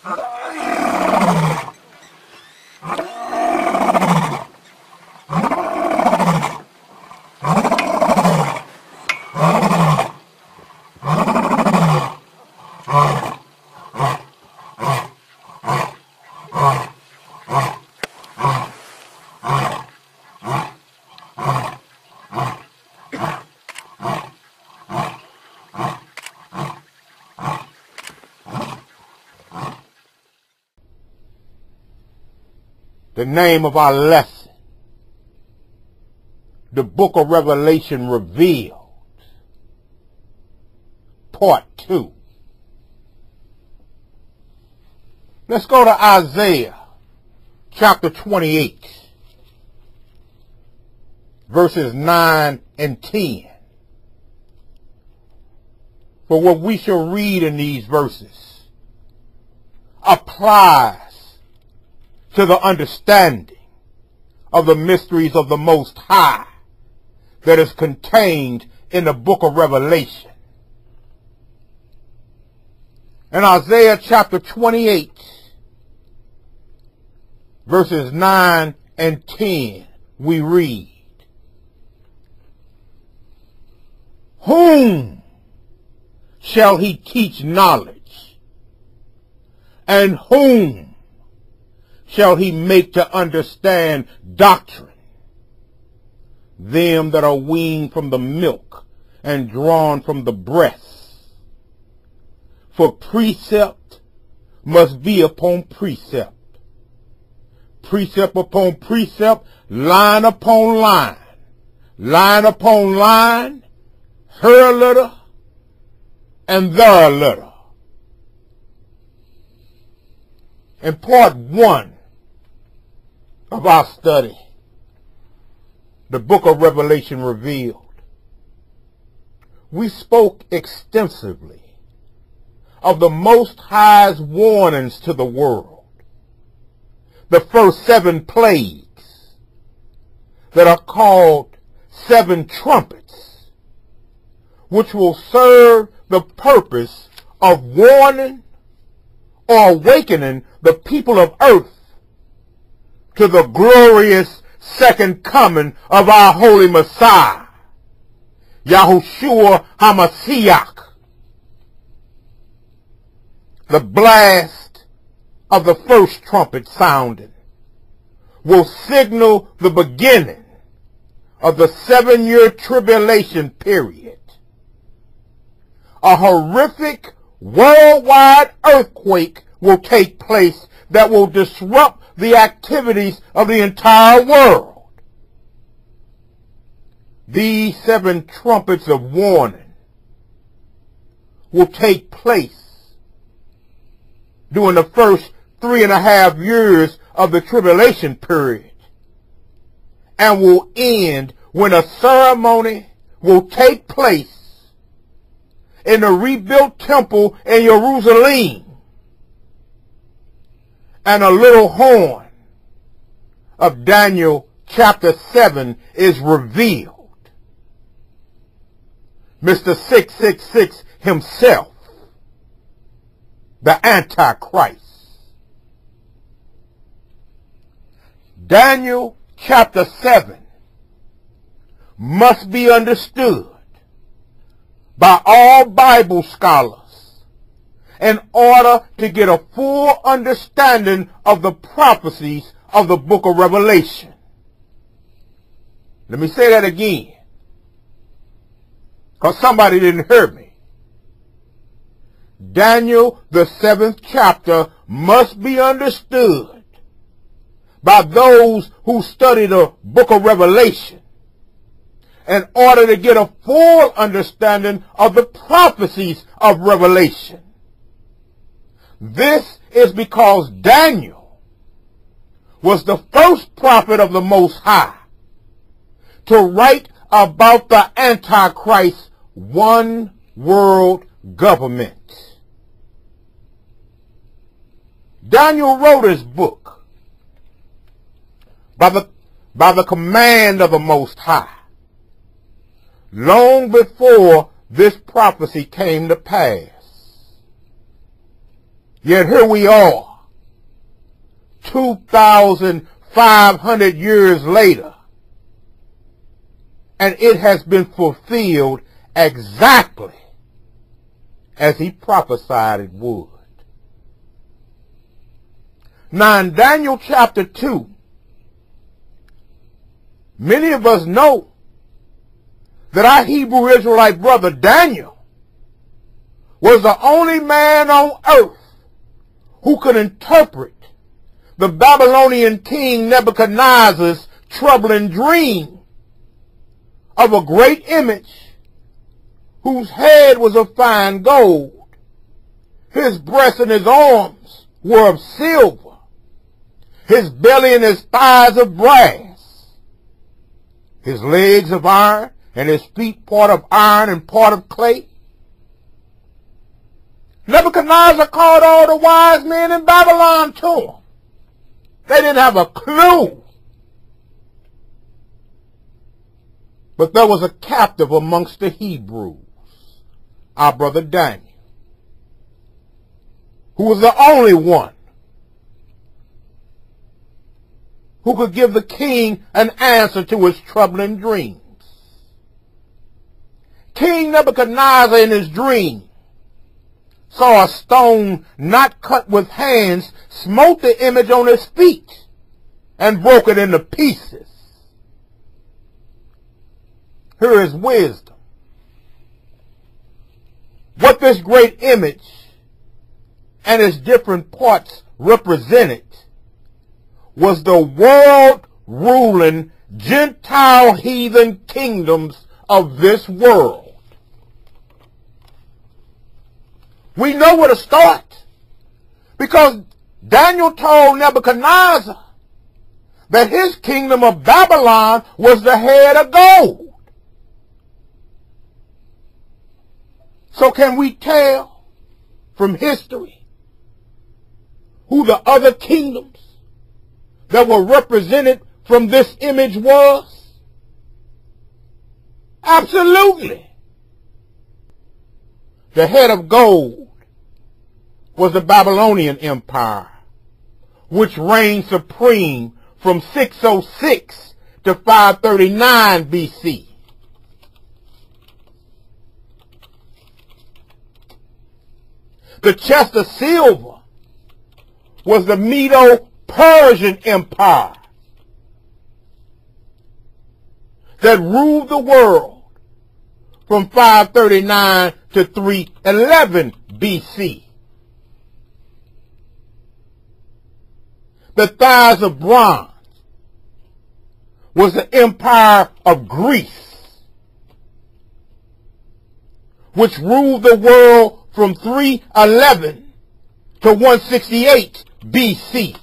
The name of our lesson, the book of Revelation revealed, part 2. Let's go to Isaiah chapter 28, verses 9 and 10. For what we shall read in these verses applies to the understanding of the mysteries of the Most High that is contained in the book of Revelation. In Isaiah chapter 28, verses 9 and 10, we read, "Whom shall he teach knowledge? And whom shall he make to understand doctrine? Them that are weaned from the milk and drawn from the breast. For precept must be upon precept, precept upon precept, line upon line, line upon line, her a little and there a little." In part 1 of our study, the book of Revelation revealed, we spoke extensively of the Most High's warnings to the world, the first 7 plagues that are called 7 trumpets, which will serve the purpose of warning or awakening the people of earth to the glorious second coming of our holy Messiah, Yahushua HaMashiach. The blast of the first trumpet sounding will signal the beginning of the 7-year tribulation period. A horrific worldwide earthquake will take place that will disrupt the activities of the entire world. These 7 trumpets of warning will take place during the first 3.5 years of the tribulation period and will end when a ceremony will take place in the rebuilt temple in Jerusalem, and a little horn of Daniel chapter 7 is revealed. Mr. 666 himself, the Antichrist. Daniel chapter 7 must be understood by all Bible scholars in order to get a full understanding of the prophecies of the book of Revelation. Let me say that again, because somebody didn't hear me. Daniel, the 7th chapter, must be understood by those who study the book of Revelation in order to get a full understanding of the prophecies of Revelation. This is because Daniel was the first prophet of the Most High to write about the Antichrist's one world government. Daniel wrote his book by the command of the Most High long before this prophecy came to pass. Yet here we are, 2,500 years later, and it has been fulfilled exactly as he prophesied it would. Now in Daniel chapter 2, many of us know that our Hebrew Israelite brother Daniel was the only man on earth who could interpret the Babylonian king Nebuchadnezzar's troubling dream of a great image whose head was of fine gold, his breast and his arms were of silver, his belly and his thighs of brass, his legs of iron, and his feet part of iron and part of clay. Nebuchadnezzar called all the wise men in Babylon to him. They didn't have a clue. But there was a captive amongst the Hebrews, our brother Daniel, who was the only one who could give the king an answer to his troubling dreams. King Nebuchadnezzar in his dream saw a stone not cut with hands, smote the image on his feet, and broke it into pieces. Here is wisdom. What this great image and its different parts represented was the world-ruling Gentile heathen kingdoms of this world. We know where to start, because Daniel told Nebuchadnezzar that his kingdom of Babylon was the head of gold. So can we tell from history who the other kingdoms that were represented from this image was? Absolutely. The head of gold was the Babylonian Empire, which reigned supreme from 606 to 539 BC. The chest of silver was the Medo-Persian Empire that ruled the world from 539 to 311 BC. The thighs of bronze was the Empire of Greece, which ruled the world from 311 to 168 BC.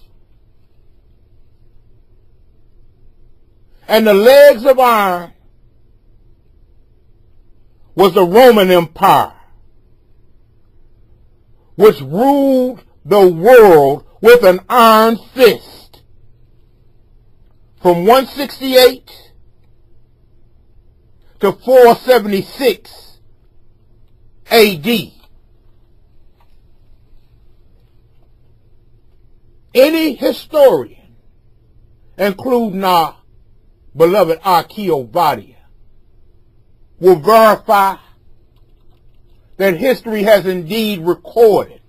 And the legs of iron was the Roman Empire, which ruled the world with an iron fist from 168 to 476 AD. Any historian, including our beloved Archaeovadia, will verify that history has indeed recorded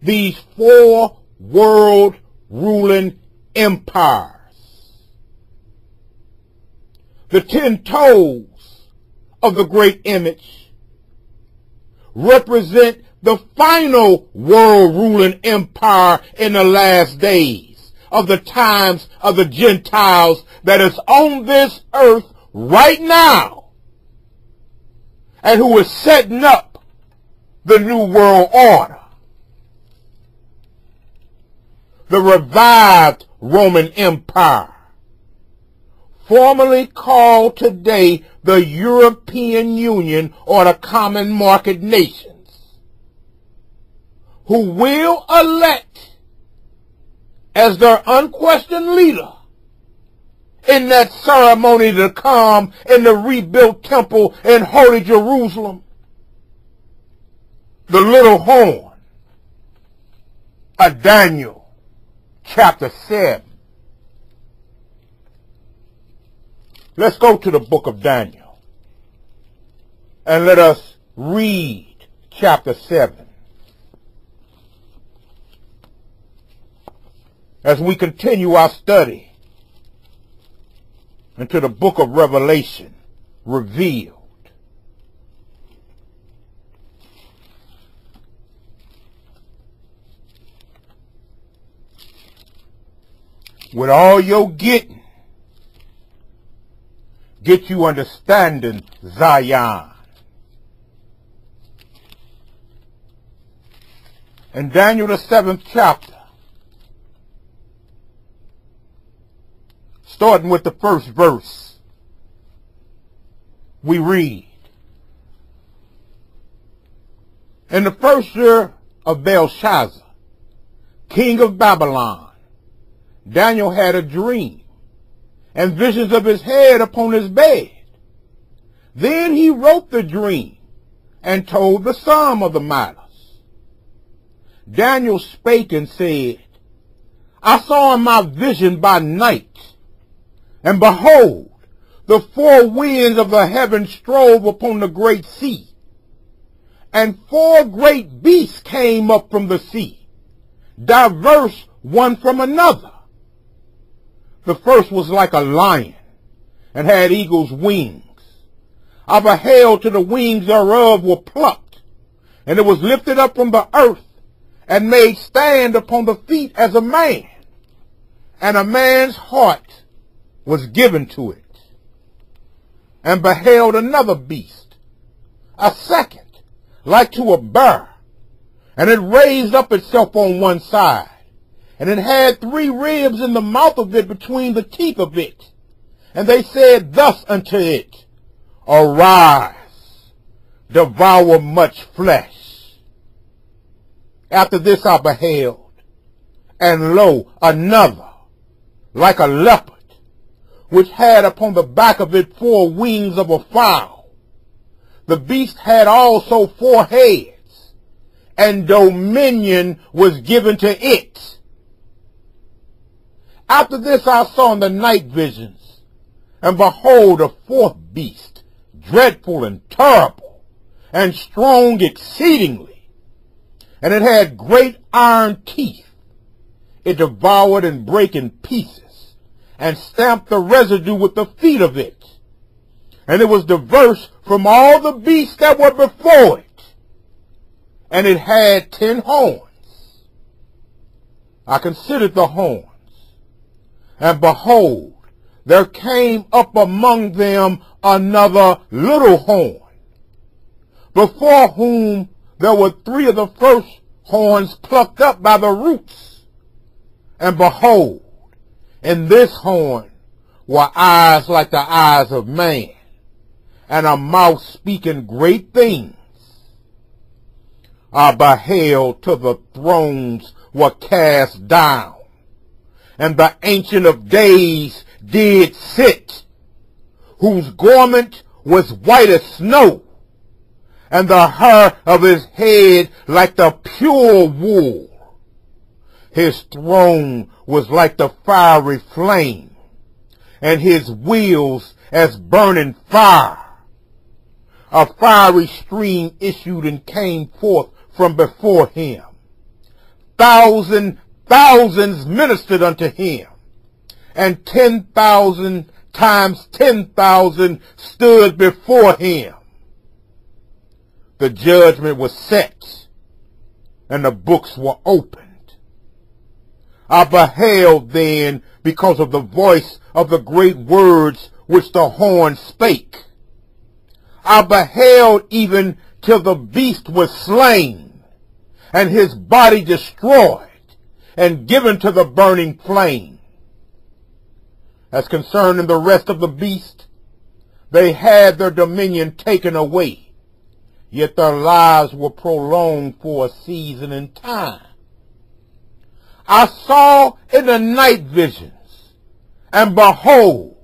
these four world-ruling empires. The 10 toes of the great image represent the final world-ruling empire in the last days of the times of the Gentiles that is on this earth right now, and who is setting up the new world order. The revived Roman Empire, formerly called today the European Union or the Common Market Nations, who will elect as their unquestioned leader in that ceremony to come in the rebuilt temple in Holy Jerusalem, the little horn of Daniel, chapter 7. Let's go to the book of Daniel, and let us read chapter 7. As we continue our study into the book of Revelation, revealed. With all your getting, get you understanding, Zion. In Daniel the 7th chapter, starting with the first verse, we read, in the first year of Belshazzar, king of Babylon, Daniel had a dream and visions of his head upon his bed. Then he wrote the dream and told the sum of the matters. Daniel spake and said, I saw in my vision by night, and behold, the four winds of the heaven strove upon the great sea, and four great beasts came up from the sea, diverse one from another. The first was like a lion, and had eagle's wings. I beheld till the wings thereof were plucked, and it was lifted up from the earth, and made stand upon the feet as a man, and a man's heart was given to it. And beheld another beast, a second, like to a bear, and it raised up itself on one side, and it had 3 ribs in the mouth of it between the teeth of it. And they said thus unto it, Arise, devour much flesh. After this I beheld, and lo, another, like a leopard, which had upon the back of it 4 wings of a fowl. The beast had also 4 heads, and dominion was given to it. After this I saw in the night visions, and behold, a 4th beast, dreadful and terrible, and strong exceedingly. And it had great iron teeth. It devoured and brake in pieces, and stamped the residue with the feet of it. And it was diverse from all the beasts that were before it. And it had 10 horns. I considered the horns, and behold, there came up among them another little horn, before whom there were 3 of the first horns plucked up by the roots. And behold, in this horn were eyes like the eyes of man, and a mouth speaking great things. I beheld till the thrones were cast down, and the Ancient of Days did sit, whose garment was white as snow, and the hair of his head like the pure wool. His throne was like the fiery flame, and his wheels as burning fire. A fiery stream issued and came forth from before him. Thousands ministered unto him, and 10,000 times 10,000 stood before him. The judgment was set, and the books were opened. I beheld then, because of the voice of the great words which the horn spake. I beheld even till the beast was slain, and his body destroyed, and given to the burning flame. As concerning the rest of the beast, they had their dominion taken away, yet their lives were prolonged for a season and time. I saw in the night visions, and behold,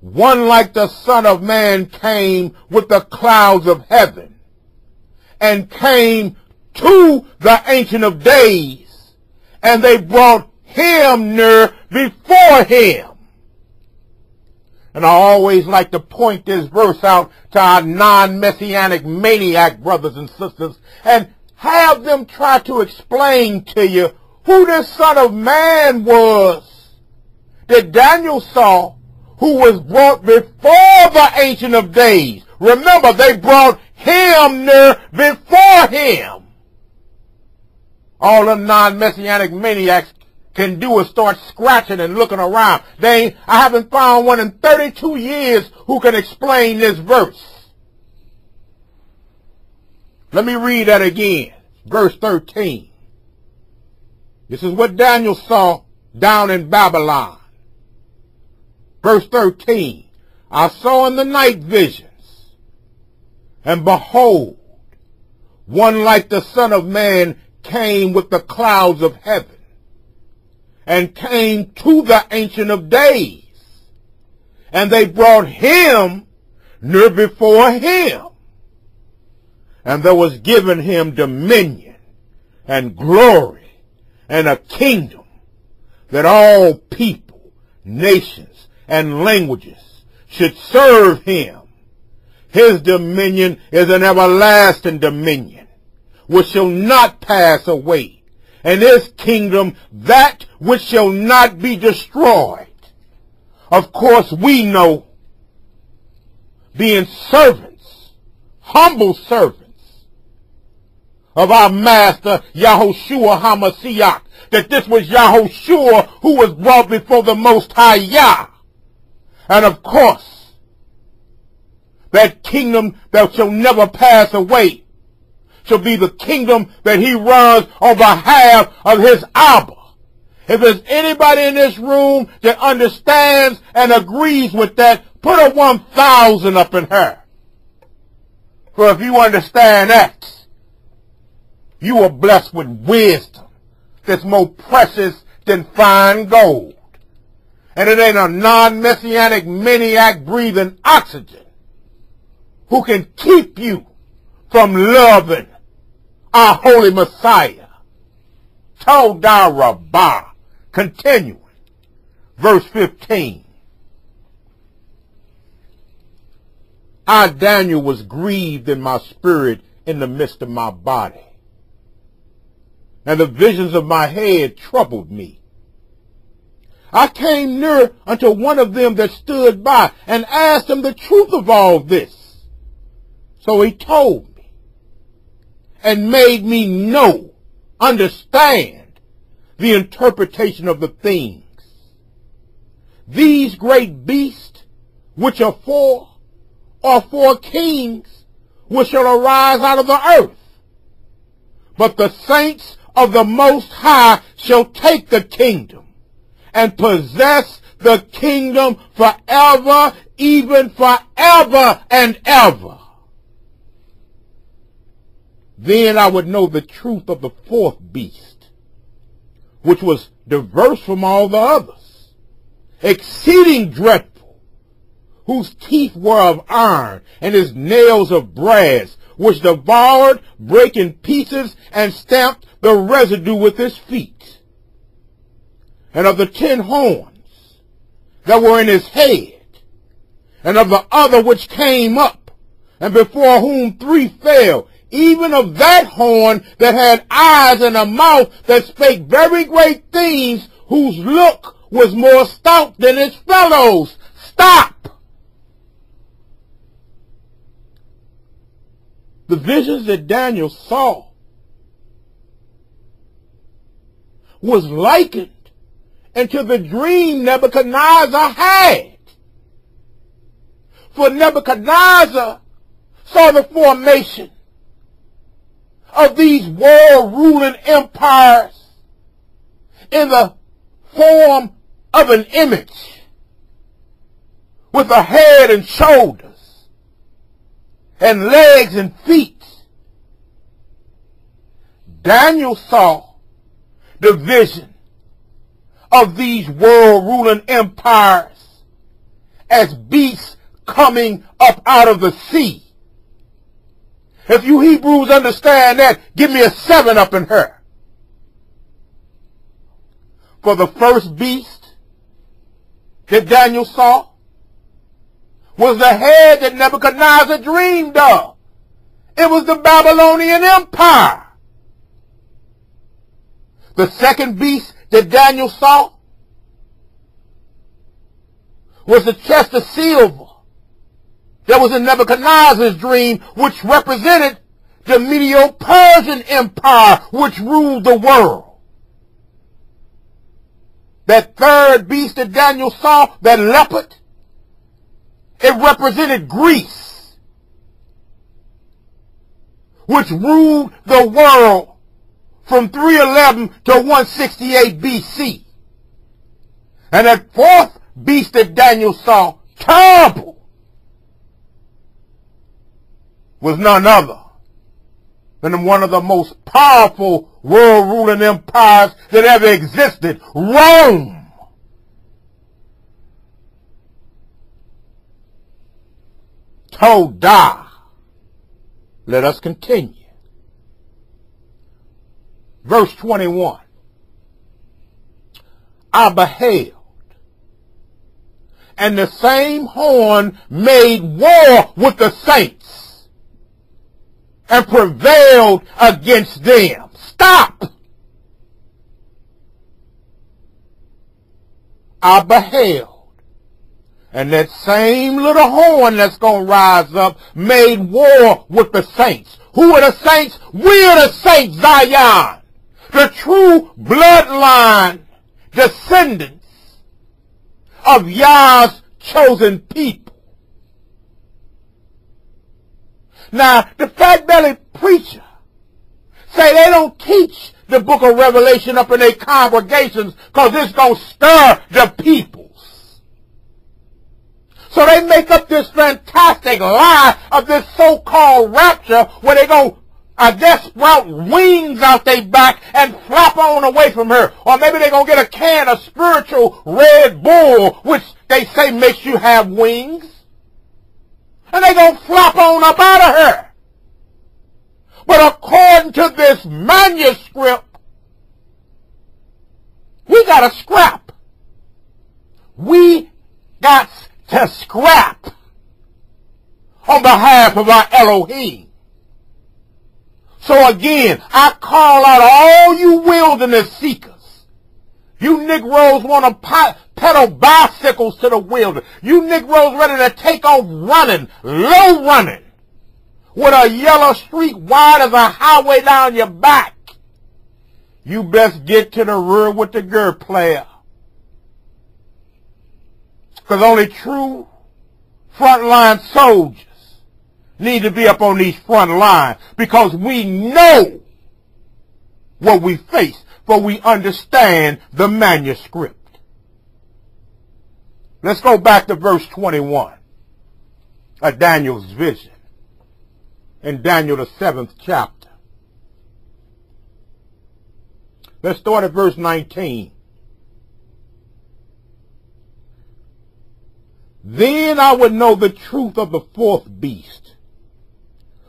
one like the Son of Man came with the clouds of heaven, and came to the Ancient of Days, and they brought him near before him. And I always like to point this verse out to our non-messianic maniac brothers and sisters and have them try to explain to you who this Son of Man was that Daniel saw, who was brought before the Ancient of Days. Remember, they brought him near before him. All them non-messianic maniacs can do is start scratching and looking around. I haven't found one in 32 years who can explain this verse. Let me read that again. Verse 13. This is what Daniel saw down in Babylon. Verse 13. I saw in the night visions, and behold, one like the Son of Man came with the clouds of heaven, and came to the Ancient of Days, and they brought him near before him. And there was given him dominion and glory and a kingdom, that all people, nations, and languages should serve him. His dominion is an everlasting dominion, which shall not pass away, and his kingdom that which shall not be destroyed. Of course, we know, being servants, humble servants of our Master Yahushua HaMashiach, that this was Yahushua who was brought before the Most High Yah. And of course, that kingdom that shall never pass away shall be the kingdom that he runs on behalf of his Abba. If there's anybody in this room that understands and agrees with that, put a 1,000 up in her. For if you understand that, you are blessed with wisdom that's more precious than fine gold. And it ain't a non-messianic maniac breathing oxygen who can keep you from loving our holy Messiah. Todah Rabbah. Continuing. Verse 15. I, Daniel, was grieved in my spirit in the midst of my body, and the visions of my head troubled me. I came near unto one of them that stood by, and asked him the truth of all this. So he told me, and made me understand the interpretation of the things. These great beasts, which are four kings, which shall arise out of the earth. But the saints of the Most High shall take the kingdom, and possess the kingdom forever, even forever and ever. Then I would know the truth of the fourth beast, which was diverse from all the others, exceeding dreadful, whose teeth were of iron, and his nails of brass, which devoured, brake in pieces, and stamped the residue with his feet. And of the 10 horns that were in his head, and of the other which came up, and before whom 3 fell, even of that horn that had eyes and a mouth that spake very great things, whose look was more stout than his fellows. Stop! The visions that Daniel saw was likened unto the dream Nebuchadnezzar had. For Nebuchadnezzar saw the formation of these world-ruling empires in the form of an image with a head and shoulders and legs and feet. Daniel saw the vision of these world-ruling empires as beasts coming up out of the sea. If you Hebrews understand that, give me a 7 up in her. For the first beast that Daniel saw was the head that Nebuchadnezzar dreamed of. It was the Babylonian Empire. The second beast that Daniel saw was the chest of silver that was in Nebuchadnezzar's dream, which represented the Medo-Persian Empire, which ruled the world. That third beast that Daniel saw, that leopard, it represented Greece, which ruled the world from 311 to 168 BC. And that fourth beast that Daniel saw, terrible, was none other than one of the most powerful world-ruling empires that ever existed, Rome. Todah. Let us continue. Verse 21. I beheld, and the same horn made war with the saints and prevailed against them. Stop! I beheld, and that same little horn that's going to rise up made war with the saints. Who are the saints? We are the saints, Zion. The true bloodline descendants of Yah's chosen people. Now, the fat-bellied preacher say they don't teach the book of Revelation up in their congregations because it's going to stir the peoples. So they make up this fantastic lie of this so-called rapture where they're going to, I guess, sprout wings out their back and flop on away from her. Or maybe they're going to get a can of spiritual Red Bull, which they say makes you have wings. And they're going to flop on up out of her. But according to this manuscript, we got to scrap. We got to scrap on behalf of our Elohim. So again, I call out all you wilderness seekers. You Negroes want to pedal bicycles to the wilderness. You Negroes ready to take off running, low running, with a yellow streak wide as a highway down your back. You best get to the rear with the girl player. Because only true frontline soldiers need to be up on these front lines, because we know what we face, for we understand the manuscript. Let's go back to verse 21 of Daniel's vision in Daniel the 7th chapter. Let's start at verse 19. Then I would know the truth of the fourth beast,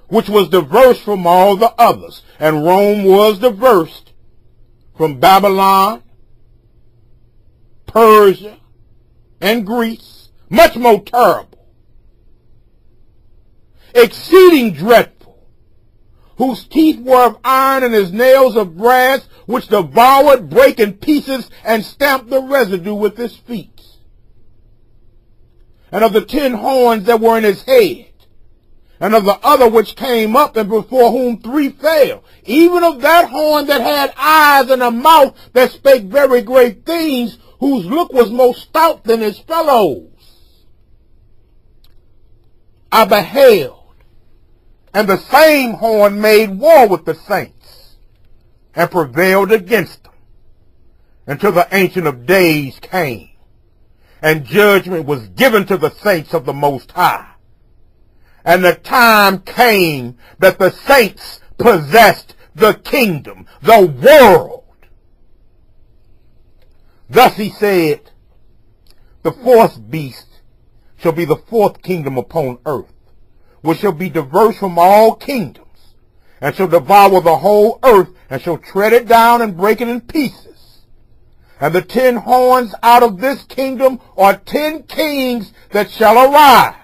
which was diverse from all the others. And Rome was diverse from Babylon, Persia, and Greece, much more terrible, exceeding dreadful, whose teeth were of iron and his nails of brass, which devoured, brake in pieces, and stamped the residue with his feet. And of the 10 horns that were in his head, and of the other which came up, and before whom 3 fell, even of that horn that had eyes and a mouth that spake very great things, whose look was more stout than his fellows. I beheld, and the same horn made war with the saints, and prevailed against them, until the Ancient of Days came, and judgment was given to the saints of the Most High. And the time came that the saints possessed the kingdom, the world. Thus he said, the fourth beast shall be the fourth kingdom upon earth, which shall be diverse from all kingdoms, and shall devour the whole earth, and shall tread it down and break it in pieces. And the 10 horns out of this kingdom are 10 kings that shall arise,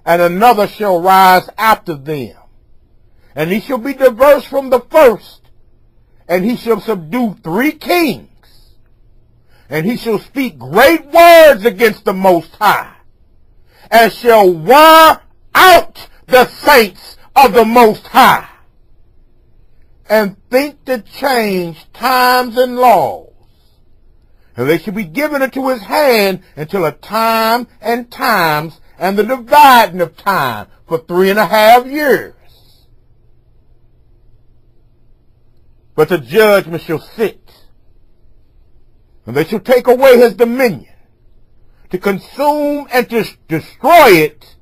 and another shall rise after them. And he shall be diverse from the first, and he shall subdue 3 kings. And he shall speak great words against the Most High, and shall wear out the saints of the Most High, and think to change times and laws. And they shall be given into his hand until a time and times and the dividing of time for 3.5 years. But the judgment shall sit, and they shall take away his dominion, to consume and to destroy it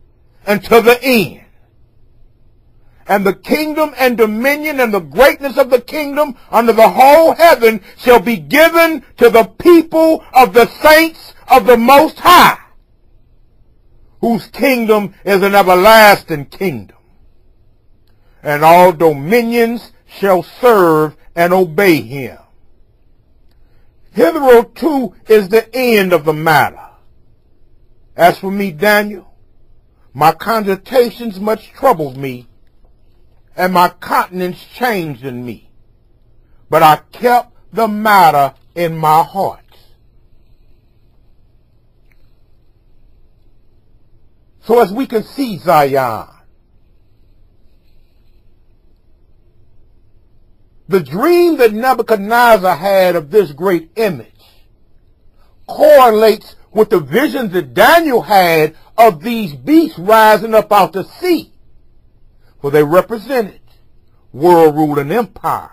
until the end. And the kingdom and dominion and the greatness of the kingdom under the whole heaven shall be given to the people of the saints of the Most High, whose kingdom is an everlasting kingdom. And all dominions shall serve and obey him. Hitherto is the end of the matter. As for me, Daniel, my cogitations much troubled me, and my countenance changed in me. But I kept the matter in my heart. So as we can see, Zion, the dream that Nebuchadnezzar had of this great image correlates with the visions that Daniel had of these beasts rising up out the sea. For they represented world-ruling empires.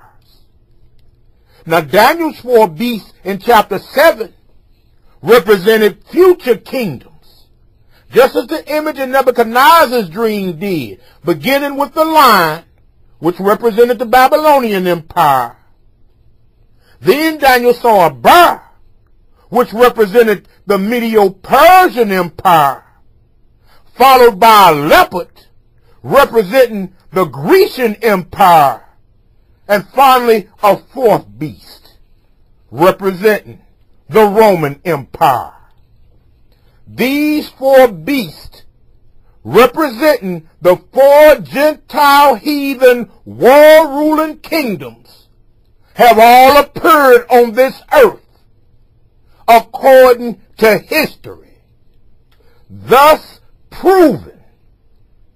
Now Daniel's 4 beasts in chapter 7 represented future kingdoms, just as the image in Nebuchadnezzar's dream did, beginning with the lion, which represented the Babylonian Empire. Then Daniel saw a bear, which represented the Medo-Persian Empire, followed by a leopard, representing the Grecian Empire, and finally a 4th beast, representing the Roman Empire. These 4 beasts, representing the 4 Gentile heathen world-ruling kingdoms, have all appeared on this earth according to history, thus proving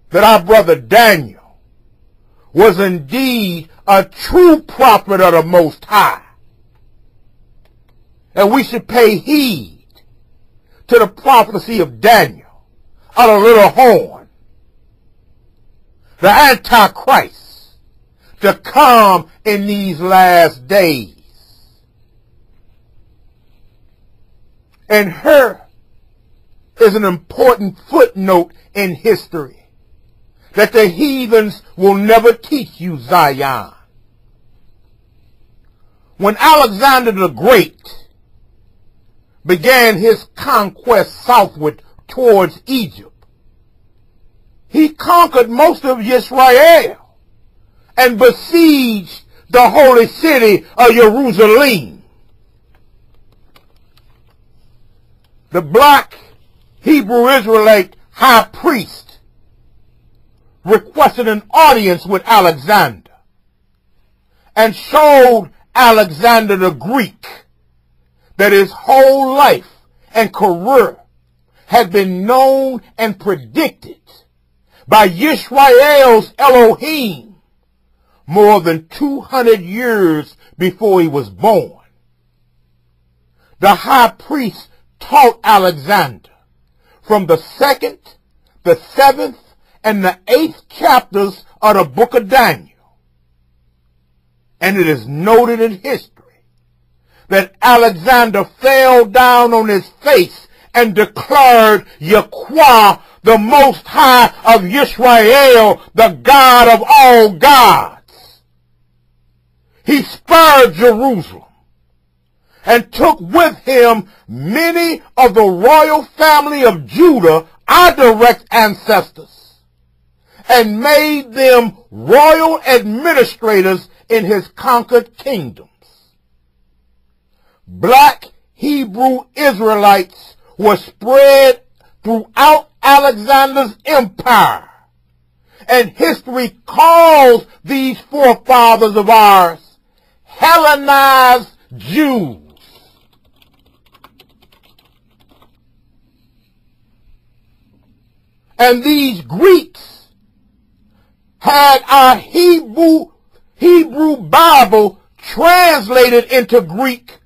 that our brother Daniel was indeed a true prophet of the Most High. And we should pay heed to the prophecy of Daniel, of the little horn, the Antichrist, to come in these last days. And here is an important footnote in history that the heathens will never teach you, Zion. When Alexander the Great began his conquest southward towards Egypt, he conquered most of Israel and besieged the holy city of Jerusalem. The black Hebrew Israelite high priest requested an audience with Alexander and showed Alexander the Greek that his whole life and career had been known and predicted by Yisrael's Elohim more than 200 years before he was born. The high priest taught Alexander from the 2nd, the 7th, and the 8th chapters of the book of Daniel. And it is noted in history that Alexander fell down on his face and declared Yahweh, the Most High of Yisrael, the God of all gods. He spared Jerusalem and took with him many of the royal family of Judah, our direct ancestors, and made them royal administrators in his conquered kingdoms. black Hebrew Israelites were spread throughout Alexander's empire. And history calls these forefathers of ours Hellenized Jews. And these Greeks had our Hebrew Bible translated into Greek,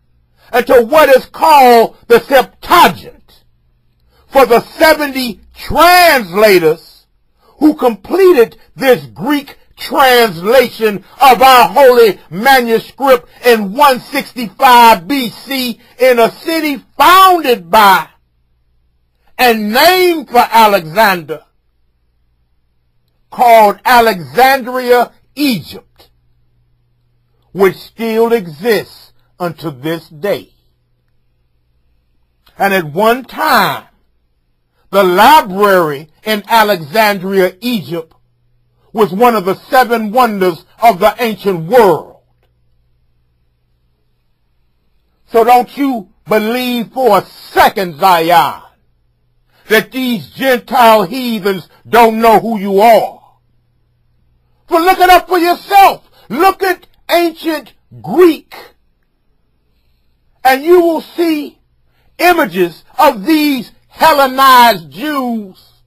into what is called the Septuagint, for the 70 translators who completed this Greek translation of our holy manuscript in 165 BC in a city founded by and named for Alexander, called Alexandria, Egypt, which still exists unto this day. And at one time, the library in Alexandria, Egypt, was one of the 7 wonders of the ancient world. So don't you believe for a second, Zion, that these Gentile heathens don't know who you are. But look it up for yourself. Look at ancient Greek, and you will see images of these Hellenized Jews,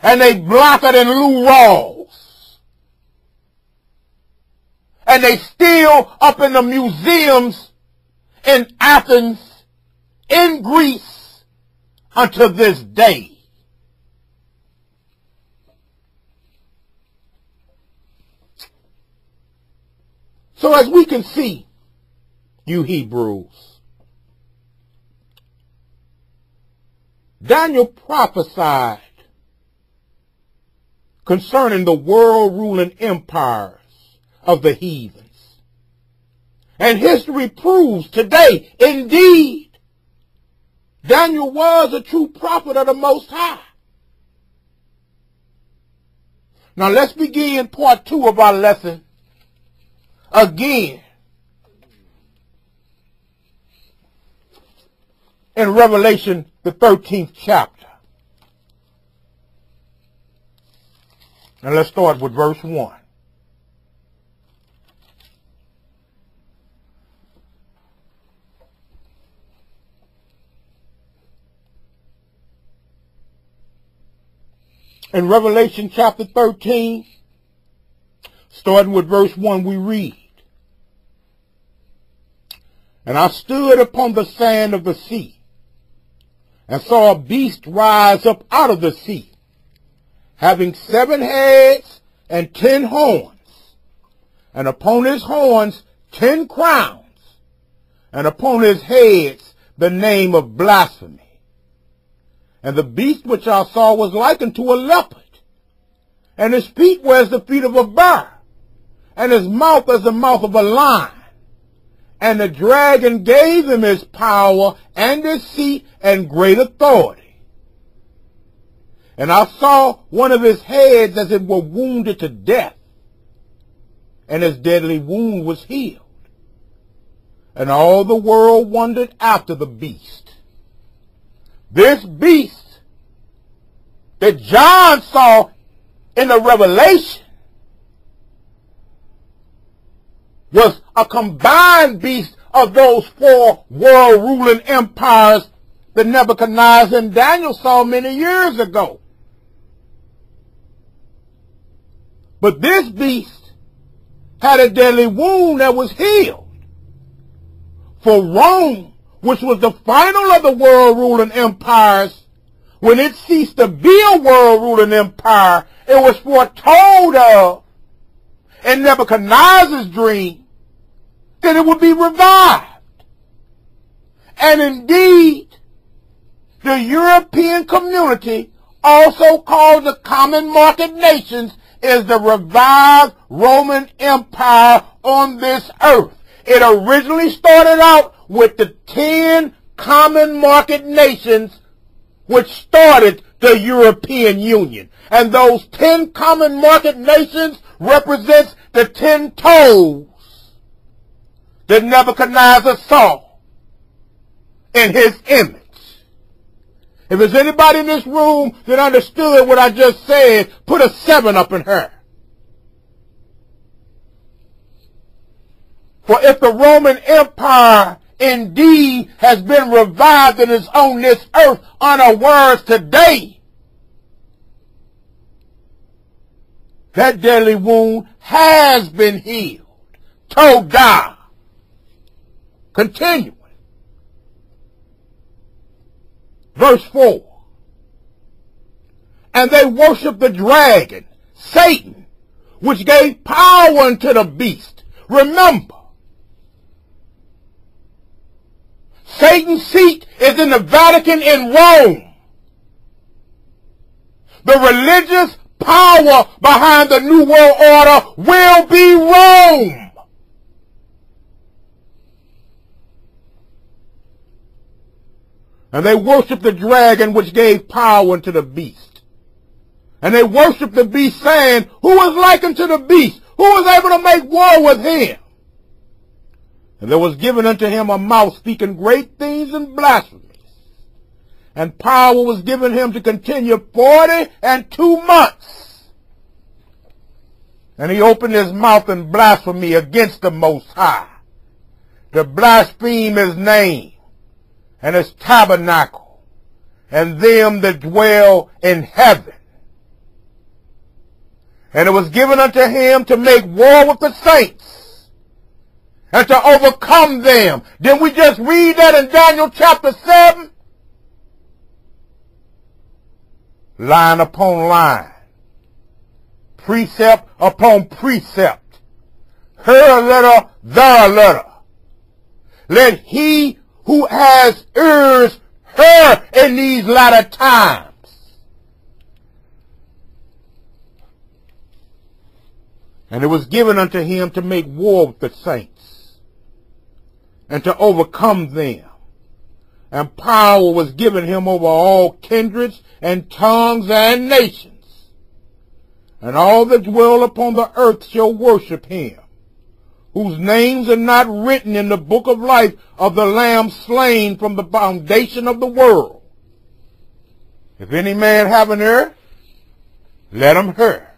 and they blacker than Lou Rawls. And they still up in the museums in Athens, in Greece, unto this day. So as we can see, you Hebrews, Daniel prophesied concerning the world-ruling empires of the heathens. And history proves today, indeed, Daniel was a true prophet of the Most High. Now let's begin part 2 of our lesson again in Revelation, the 13th chapter. And let's start with verse 1. In Revelation chapter 13, starting with verse 1, we read, "And I stood upon the sand of the sea, and saw a beast rise up out of the sea, having 7 heads and 10 horns, and upon his horns 10 crowns, and upon his heads the name of blasphemy. And the beast which I saw was like unto a leopard, and his feet were as the feet of a bear, and his mouth as the mouth of a lion. And the dragon gave him his power and his seat and great authority. And I saw one of his heads as it were wounded to death, and his deadly wound was healed. And all the world wondered after the beast." This beast that John saw in the Revelation was a combined beast of those 4 world-ruling empires that Nebuchadnezzar and Daniel saw many years ago. But this beast had a deadly wound that was healed. For Rome, which was the final of the world-ruling empires, when it ceased to be a world-ruling empire, it was foretold of in Nebuchadnezzar's dream that it would be revived. And indeed, the European community, also called the Common Market Nations, is the revived Roman Empire on this earth. It originally started out with the 10 Common Market Nations, which started the European Union. And those 10 Common Market Nations represents the 10 toes that Nebuchadnezzar saw in his image. If there's anybody in this room that understood what I just said, put a 7 up in her. For if the Roman Empire indeed has been revived and is on this earth unawares today, that deadly wound has been healed. Todah. Continuing. Verse 4. And they worship the dragon, Satan, which gave power unto the beast. Remember, Satan's seat is in the Vatican in Rome. The religious power behind the New World Order will be Rome. And they worship the dragon which gave power unto the beast. And they worship the beast, saying, who is like unto the beast? Who is able to make war with him? And there was given unto him a mouth speaking great things and blasphemies. And power was given him to continue 42 months. And he opened his mouth in blasphemy against the Most High, to blaspheme his name and his tabernacle, and them that dwell in heaven. And it was given unto him to make war with the saints, and to overcome them. Didn't we just read that in Daniel chapter 7? Line upon line, precept upon precept, her letter, their letter. Let he who has ears hear in these latter times. And it was given unto him to make war with the saints, and to overcome them. And power was given him over all kindreds and tongues and nations. And all that dwell upon the earth shall worship him, whose names are not written in the book of life of the Lamb slain from the foundation of the world. If any man have an ear, let him hear.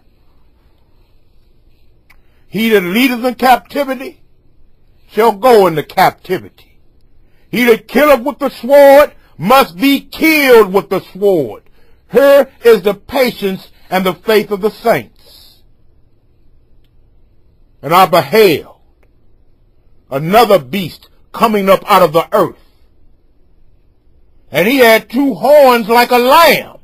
He that leadeth in captivity shall go into captivity. He that killeth with the sword must be killed with the sword. Here is the patience and the faith of the saints. And I beheld another beast coming up out of the earth. And he had 2 horns like a lamb.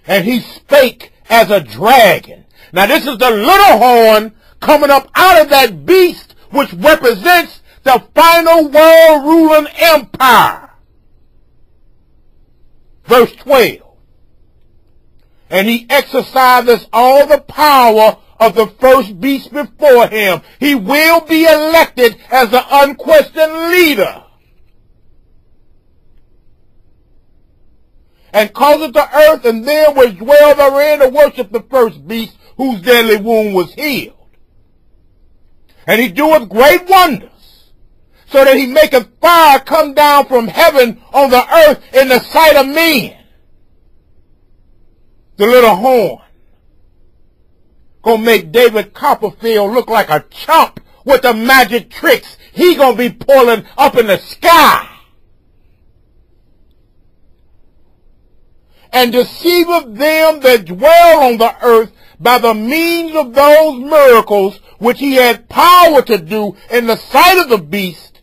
And he spake as a dragon. Now this is the little horn coming up out of that beast, which represents the final world ruling empire. Verse 12. And he exercises all the power of the first beast before him. He will be elected as the unquestioned leader. And causeth the earth and them which dwell therein to worship the first beast, whose deadly wound was healed. And he doeth great wonders, so that he maketh fire come down from heaven on the earth in the sight of men. The little horn gonna make David Copperfield look like a chump with the magic tricks he gonna be pulling up in the sky. And deceiveth them that dwell on the earth by the means of those miracles which he had power to do in the sight of the beast,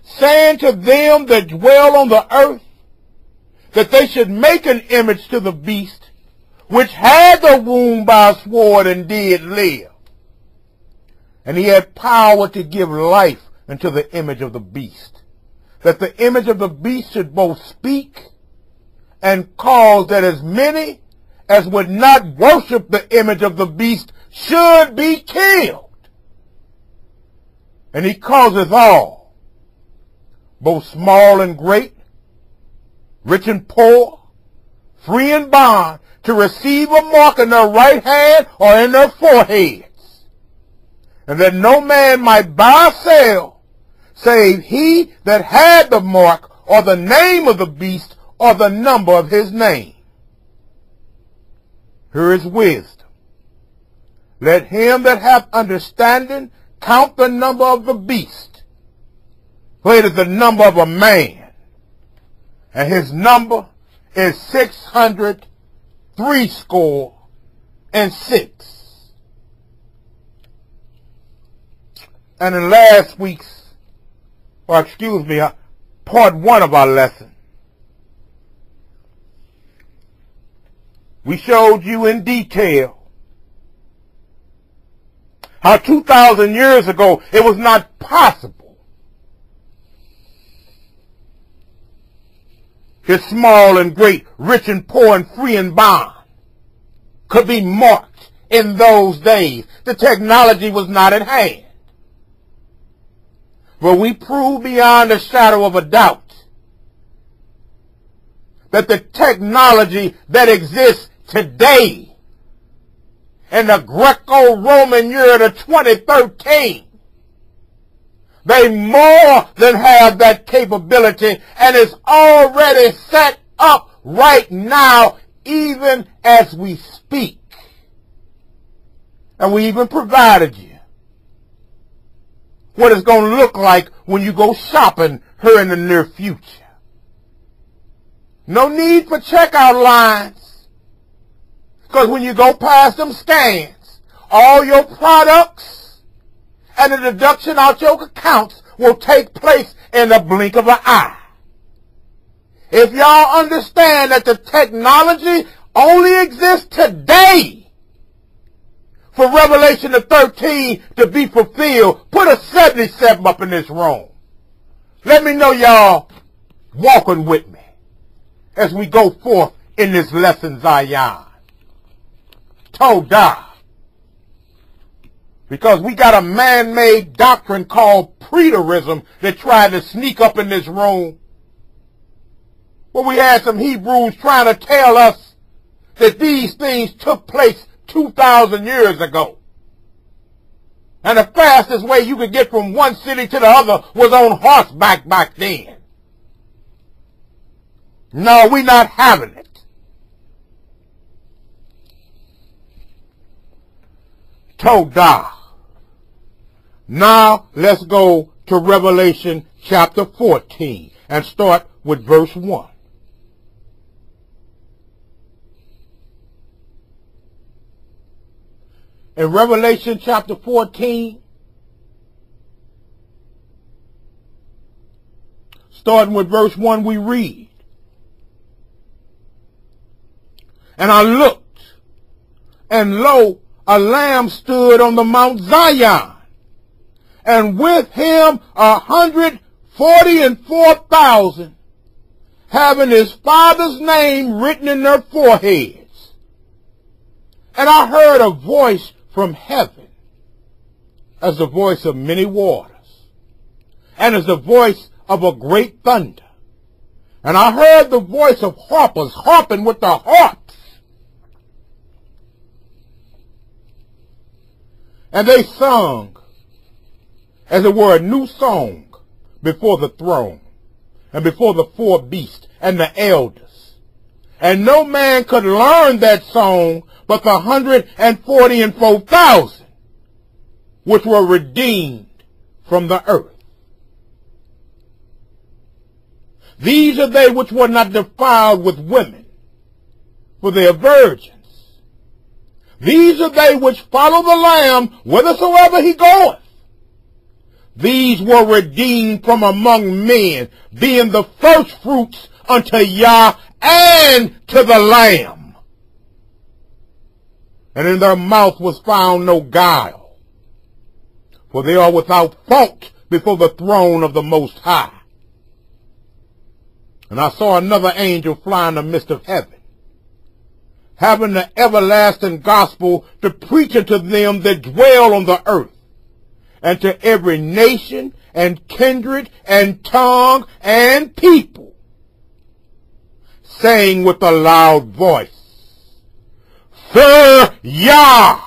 saying to them that dwell on the earth, that they should make an image to the beast, which had the wound by a sword and did live. And he had power to give life unto the image of the beast, that the image of the beast should both speak and cause that as many as would not worship the image of the beast should be killed. And he causeth all, both small and great, rich and poor, free and bond, to receive a mark in their right hand or in their foreheads, and that no man might buy or sell, save he that had the mark or the name of the beast or the number of his name. Here is wisdom. Let him that hath understanding count the number of the beast, for it is the number of a man, and his number is 666. And in last week's, part 1 of our lesson, we showed you in detail how 2,000 years ago it was not possible that small and great, rich and poor and free and bond could be marked in those days. The technology was not at hand. But we prove beyond a shadow of a doubt that the technology that exists today in the Greco-Roman year of 2013, they more than have that capability, and it's already set up right now, even as we speak. And we even provided you what it's going to look like when you go shopping here in the near future. No need for checkout lines, because when you go past them scans, all your products and the deduction out your accounts will take place in the blink of an eye. If y'all understand that the technology only exists today for Revelation 13 to be fulfilled, put a 77 up in this room. Let me know y'all walking with me as we go forth in this lesson, Zion. Todah. Because we got a man-made doctrine called preterism that tried to sneak up in this room. But we had some Hebrews trying to tell us that these things took place 2,000 years ago. And the fastest way you could get from one city to the other was on horseback back then. No, we're not having it. Todah. Now let's go to Revelation chapter 14 and start with verse 1. In Revelation chapter 14, starting with verse 1, we read, "And I looked, and lo, a lamb stood on the Mount Zion, and with him 144,000, having his Father's name written in their foreheads. And I heard a voice from heaven, as the voice of many waters, and as the voice of a great thunder. And I heard the voice of harpers harping with the harps. And they sung, as it were, a new song before the throne, and before the four beasts and the elders. And no man could learn that song but the 144,000, which were redeemed from the earth. These are they which were not defiled with women, for they are virgins. These are they which follow the Lamb whithersoever he goeth. These were redeemed from among men, being the firstfruits unto Yah and to the Lamb. And in their mouth was found no guile, for they are without fault before the throne of the Most High. And I saw another angel fly in the midst of heaven, having the everlasting gospel to preach unto them that dwell on the earth, and to every nation and kindred and tongue and people, saying with a loud voice, Fear Yah,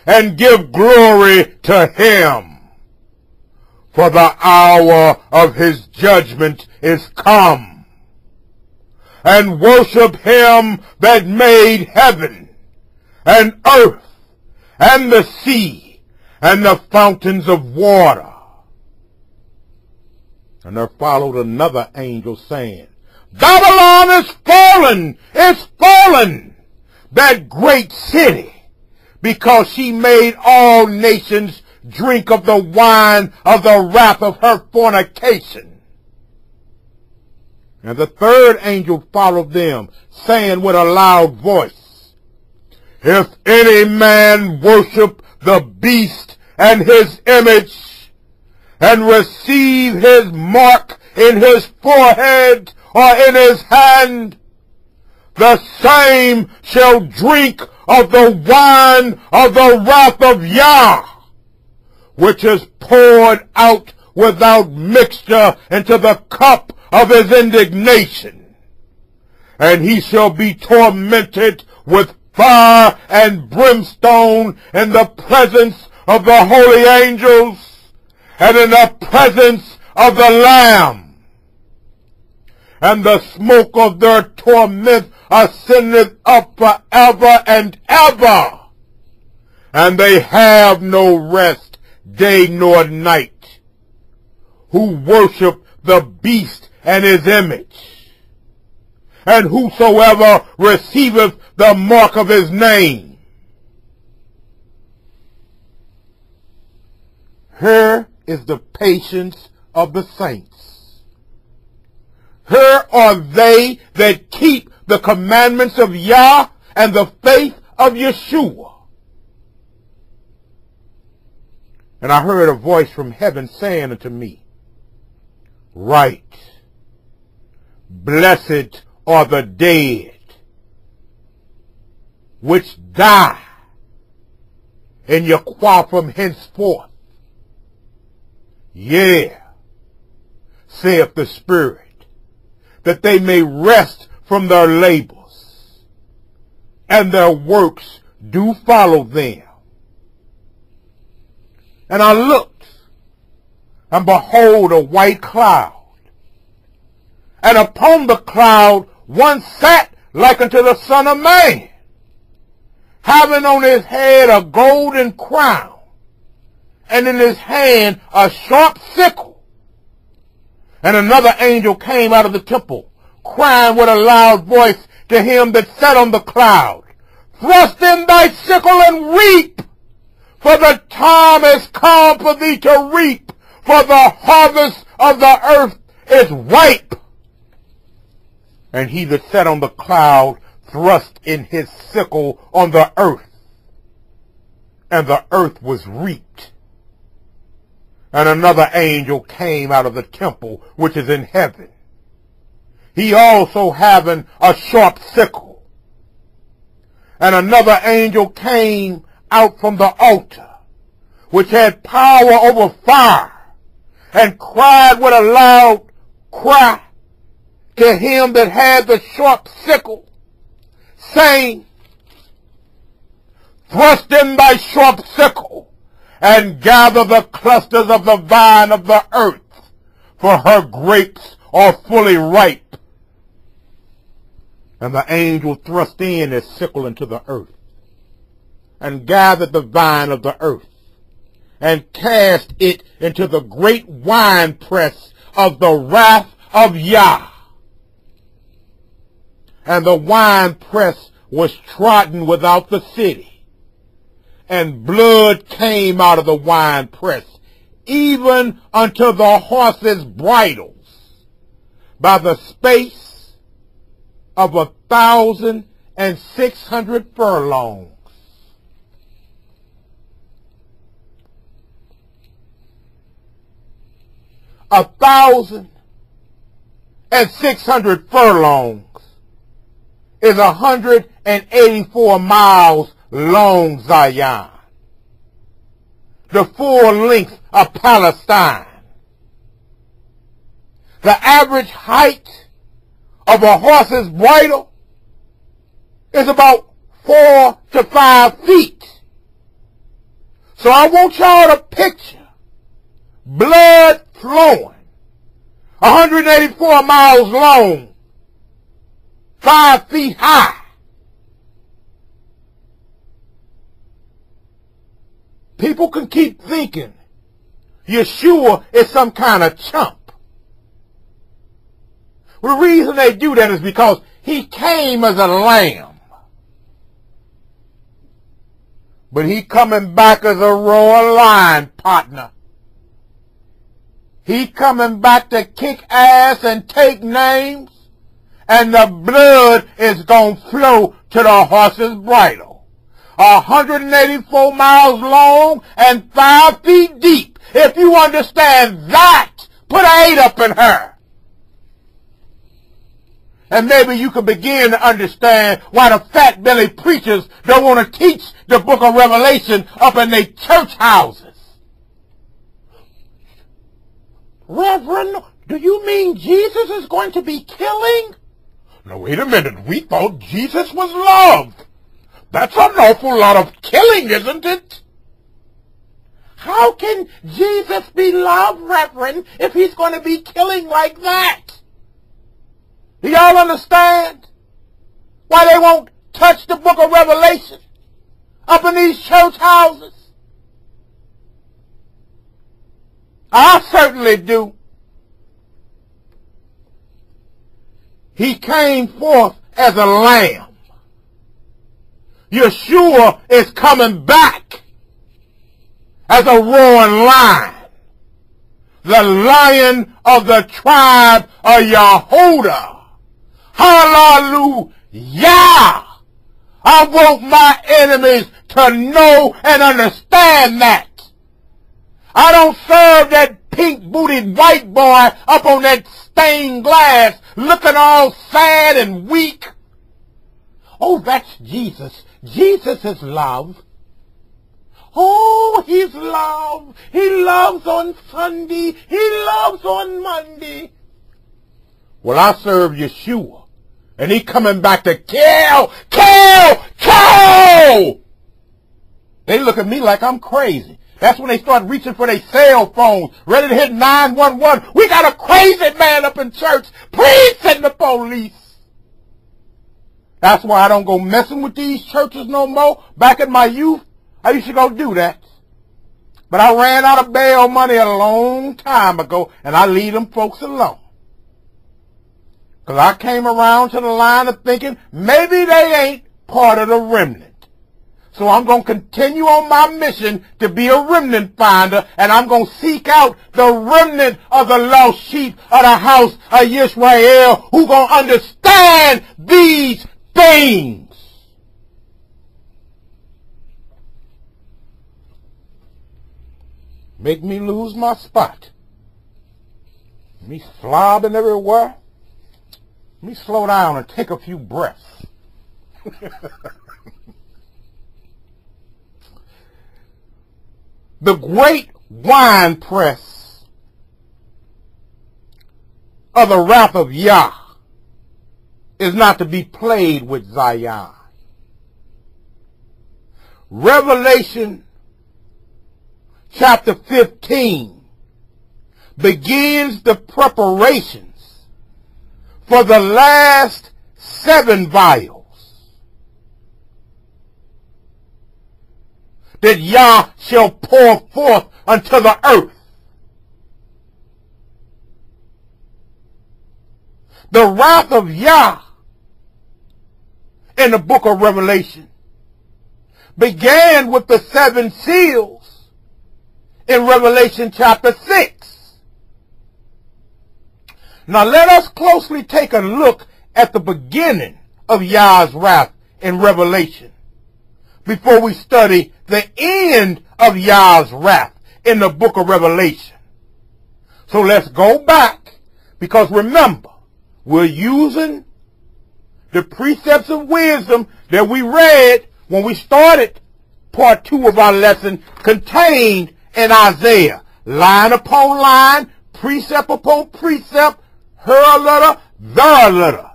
and give glory to him. for the hour of his judgment is come. And worship him that made heaven and earth and the sea and the fountains of water. And there followed another angel saying, Babylon is fallen, that great city, because she made all nations drink of the wine of the wrath of her fornication. And the third angel followed them, saying with a loud voice, If any man worship the beast and his image, and receive his mark in his forehead or in his hand, the same shall drink of the wine of the wrath of Yah, which is poured out without mixture into the cup of his indignation. And he shall be tormented with fire and brimstone in the presence of the holy angels and in the presence of the Lamb. And the smoke of their torment ascendeth up forever and ever. And they have no rest day nor night, who worship the beast and his image. And whosoever receiveth the mark of his name. Here is the patience of the saints. Here are they that keep the commandments of Yah and the faith of Yeshua. And I heard a voice from heaven saying unto me, Write, Blessed are the dead, which die in Yahweh from henceforth. Yea, saith the Spirit, that they may rest from their labors, and their works do follow them. And I looked, and behold a white cloud, and upon the cloud one sat like unto the Son of Man, having on his head a golden crown, and in his hand a sharp sickle. And another angel came out of the temple, crying with a loud voice to him that sat on the cloud, Thrust in thy sickle and reap, for the time is come for thee to reap, for the harvest of the earth is ripe. And he that sat on the cloud thrust in his sickle on the earth, and the earth was reaped. And another angel came out of the temple which is in heaven, he also having a sharp sickle. And another angel came out from the altar, which had power over fire, and cried with a loud cry to him that had the sharp sickle, saying, Thrust in thy sharp sickle, and gather the clusters of the vine of the earth, for her grapes are fully ripe. And the angel thrust in his sickle into the earth, and gathered the vine of the earth, and cast it into the great winepress of the wrath of Yah. And the winepress was trodden without the city, and blood came out of the winepress, even unto the horses' bridles, by the space of 1,600 furlongs. A 1,600 furlongs is 184 miles long, Zion, the full length of Palestine. The average height of a horse's bridle is about 4 to 5 feet. So I want y'all to picture blood flowing, 184 miles long, 5 feet high. People can keep thinking Yeshua is some kind of chump. Well, the reason they do that is because he came as a lamb. But he coming back as a royal lion, partner. He coming back to kick ass and take names. And the blood is going to flow to the horse's bridle. 184 miles long and 5 feet deep. If you understand that, put an 8 up in her. And maybe you can begin to understand why the fat belly preachers don't want to teach the book of Revelation up in their church houses. Reverend, do you mean Jesus is going to be killing? Now wait a minute, we thought Jesus was loved. That's an awful lot of killing, isn't it? How can Jesus be loved, Reverend, if he's going to be killing like that? Do y'all understand why they won't touch the book of Revelation up in these church houses? I certainly do. He came forth as a lamb. Yeshua is coming back as a roaring lion. The lion of the tribe of Yehudah. Hallelujah. I want my enemies to know and understand that. I don't serve that pink-booted white boy up on that stained glass looking all sad and weak. Oh, that's Jesus. Jesus is love. Oh, he's love. He loves on Sunday. He loves on Monday. Well, I serve Yeshua. And he coming back to kill, kill, kill! They look at me like I'm crazy. That's when they start reaching for their cell phones, ready to hit 911. We got a crazy man up in church. Please send the police. That's why I don't go messing with these churches no more. Back in my youth, I used to go do that. But I ran out of bail money a long time ago, and I leave them folks alone. Because I came around to the line of thinking, maybe they ain't part of the remnant. So I'm going to continue on my mission to be a remnant finder, and I'm going to seek out the remnant of the lost sheep of the house of Israel who going to understand these things. Make me lose my spot. Me slobbing everywhere. Let me slow down and take a few breaths. The great wine press of the wrath of Yah is not to be played with Zion. Revelation chapter 15 begins the preparations for the last 7 vials that Yah shall pour forth unto the earth. The wrath of Yah in the book of Revelation began with the 7 seals in Revelation chapter 6. Now let us closely take a look at the beginning of Yah's wrath in Revelation before we study the end of Yah's wrath in the book of Revelation. So let's go back, because remember, we're using the precepts of wisdom that we read when we started part 2 of our lesson contained in Isaiah. Line upon line, precept upon precept, her letter, the letter.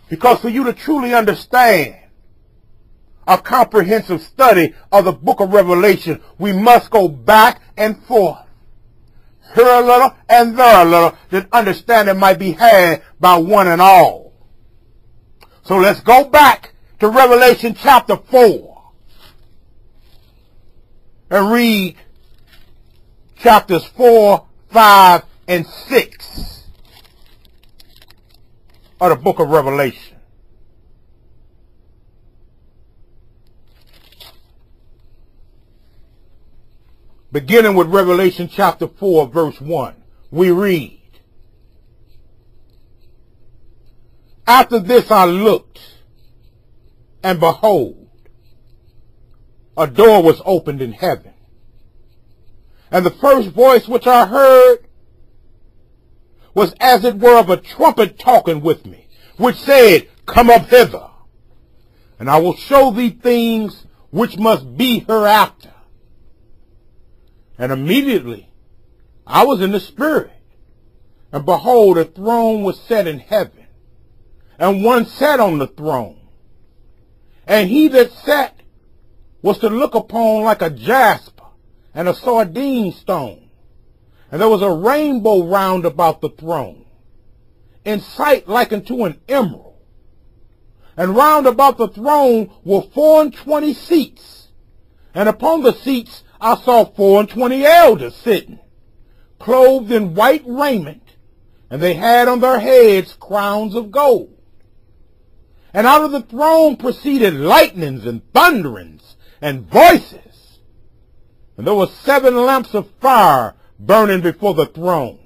Because for you to truly understand a comprehensive study of the book of Revelation, we must go back and forth, here a little and there a little, that understanding might be had by one and all. So let's go back to Revelation chapter 4 and read chapters 4, 5, and 6 of the book of Revelation. Beginning with Revelation chapter 4, verse 1, we read, "After this I looked, and behold, a door was opened in heaven. And the first voice which I heard was as it were of a trumpet talking with me, which said, Come up hither, and I will show thee things which must be hereafter. And immediately I was in the Spirit, and behold, a throne was set in heaven, and one sat on the throne. And he that sat was to look upon like a jasper and a sardine stone. And there was a rainbow round about the throne, in sight like unto an emerald. And round about the throne were 24 seats, and upon the seats I saw 24 elders sitting, clothed in white raiment, and they had on their heads crowns of gold. And out of the throne proceeded lightnings and thunderings and voices. And there were 7 lamps of fire burning before the throne,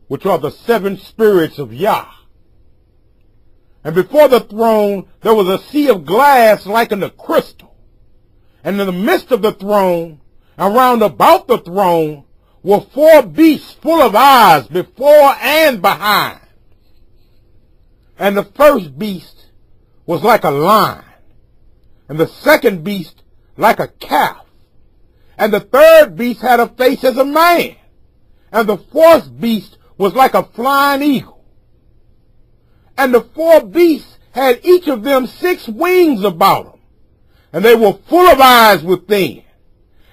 which are the 7 spirits of Yah. And before the throne there was a sea of glass like unto crystal. And in the midst of the throne, and round about the throne, were 4 beasts full of eyes before and behind. And the first beast was like a lion, and the second beast like a calf, and the third beast had a face as a man, and the fourth beast was like a flying eagle. And the 4 beasts had each of them 6 wings about them, and they were full of eyes within,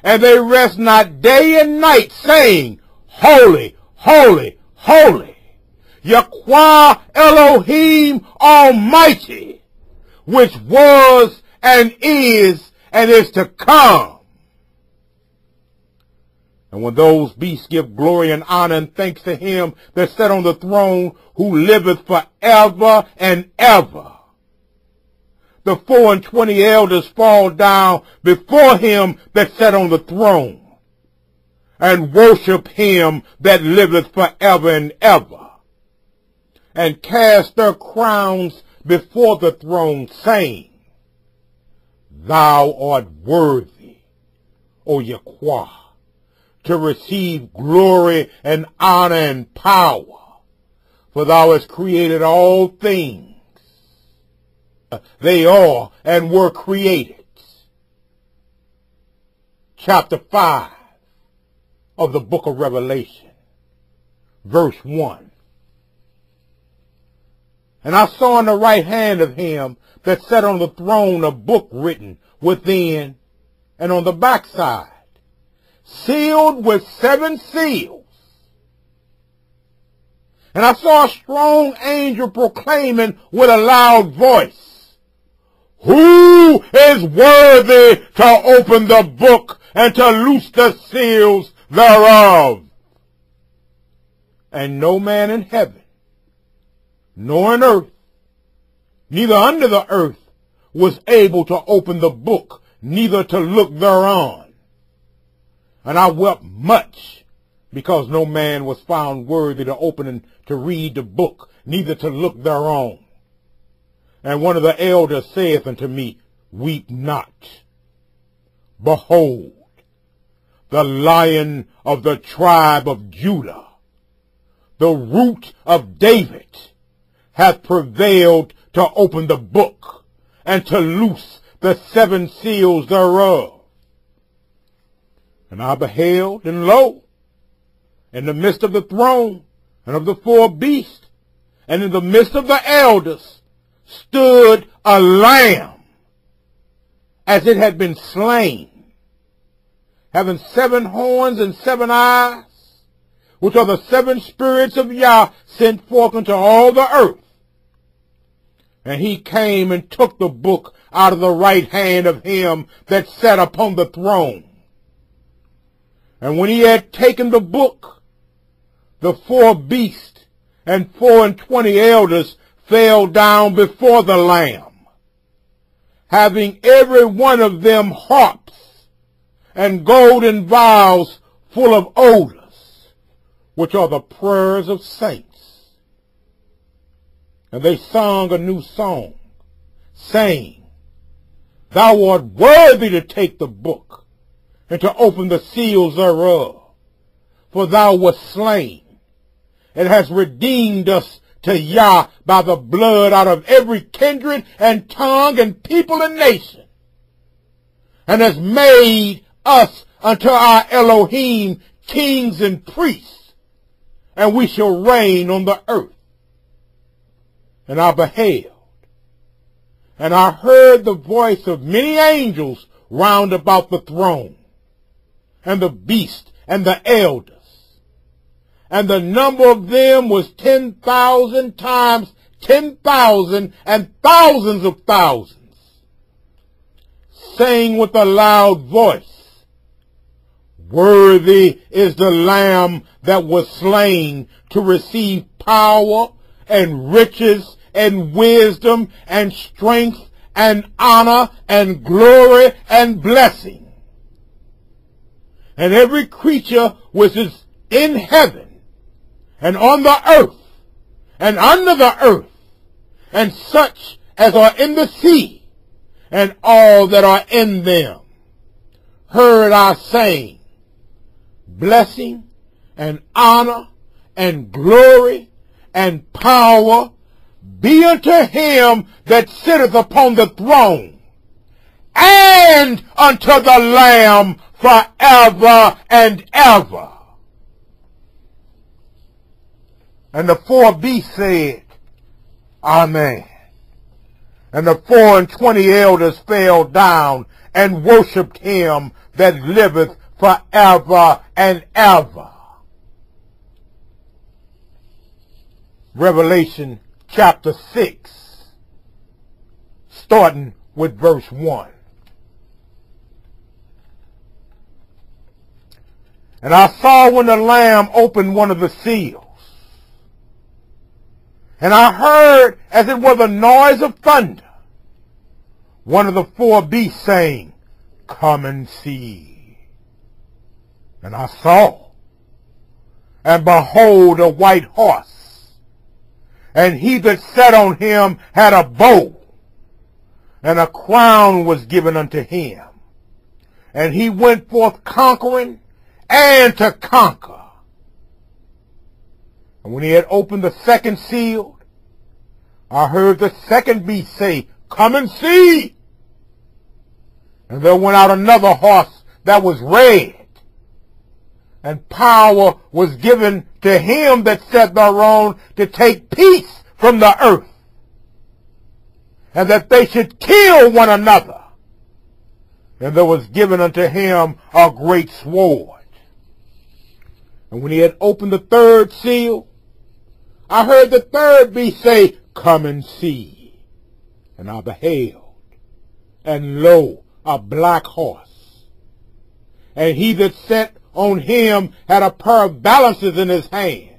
and they rest not day and night, saying, Holy, holy, holy, Yahweh Elohim Almighty, which was and is to come. And when those beasts give glory and honor and thanks to him that sat on the throne, who liveth forever and ever, the 24 elders fall down before him that sat on the throne, and worship him that liveth forever and ever, and cast their crowns before the throne, saying, Thou art worthy, O Yahweh, to receive glory and honor and power, for thou hast created all things. They are and were created. Chapter 5 of the book of Revelation, verse 1. And I saw in the right hand of him that sat on the throne a book written within and on the backside, sealed with 7 seals. And I saw a strong angel proclaiming with a loud voice, Who is worthy to open the book and to loose the seals thereof? And no man in heaven, nor in earth, neither under the earth, was able to open the book, neither to look thereon. And I wept much, because no man was found worthy to open and to read the book, neither to look thereon. And one of the elders saith unto me, Weep not. Behold, the Lion of the tribe of Judah, the Root of David, hath prevailed to open the book, and to loose the 7 seals thereof. And I beheld, and lo, in the midst of the throne, and of the 4 beasts, and in the midst of the elders, stood a lamb, as it had been slain, having 7 horns and 7 eyes, which are the 7 spirits of Yah sent forth into all the earth. And he came and took the book out of the right hand of him that sat upon the throne. And when he had taken the book, the 4 beasts and 24 elders fell down before the Lamb, having every one of them harps and golden vials full of odors, which are the prayers of saints. And they sung a new song, saying, Thou art worthy to take the book and to open the seals thereof, for thou wast slain, and hast redeemed us to Yah by the blood out of every kindred and tongue and people and nation, and hast made us unto our Elohim kings and priests, and we shall reign on the earth. And I beheld, and I heard the voice of many angels round about the throne, and the beast and the elders. And the number of them was 10,000 times 10,000 and thousands of thousands, saying with a loud voice, Worthy is the Lamb that was slain to receive power and riches and wisdom and strength and honor and glory and blessing. And every creature which is in heaven and on the earth and under the earth, and such as are in the sea, and all that are in them, heard I saying, Blessing and honor and glory and power be unto him that sitteth upon the throne, and unto the Lamb forever and ever. And the 4 beasts said, Amen. And the 24 elders fell down and worshipped him that liveth forever and ever. Revelation chapter 6, starting with verse 1. And I saw when the Lamb opened one of the seals, and I heard, as it were the noise of thunder, one of the 4 beasts saying, Come and see. And I saw, and behold, a white horse, and he that sat on him had a bow, and a crown was given unto him. And he went forth conquering and to conquer. And when he had opened the 2nd seal, I heard the 2nd beast say, Come and see. And there went out another horse that was red, and power was given to him that sat thereon to take peace from the earth, and that they should kill one another. And there was given unto him a great sword. And when he had opened the 3rd seal, I heard the 3rd beast say, Come and see. And I beheld, and lo, a black horse. And he that sat on him had a pair of balances in his hand.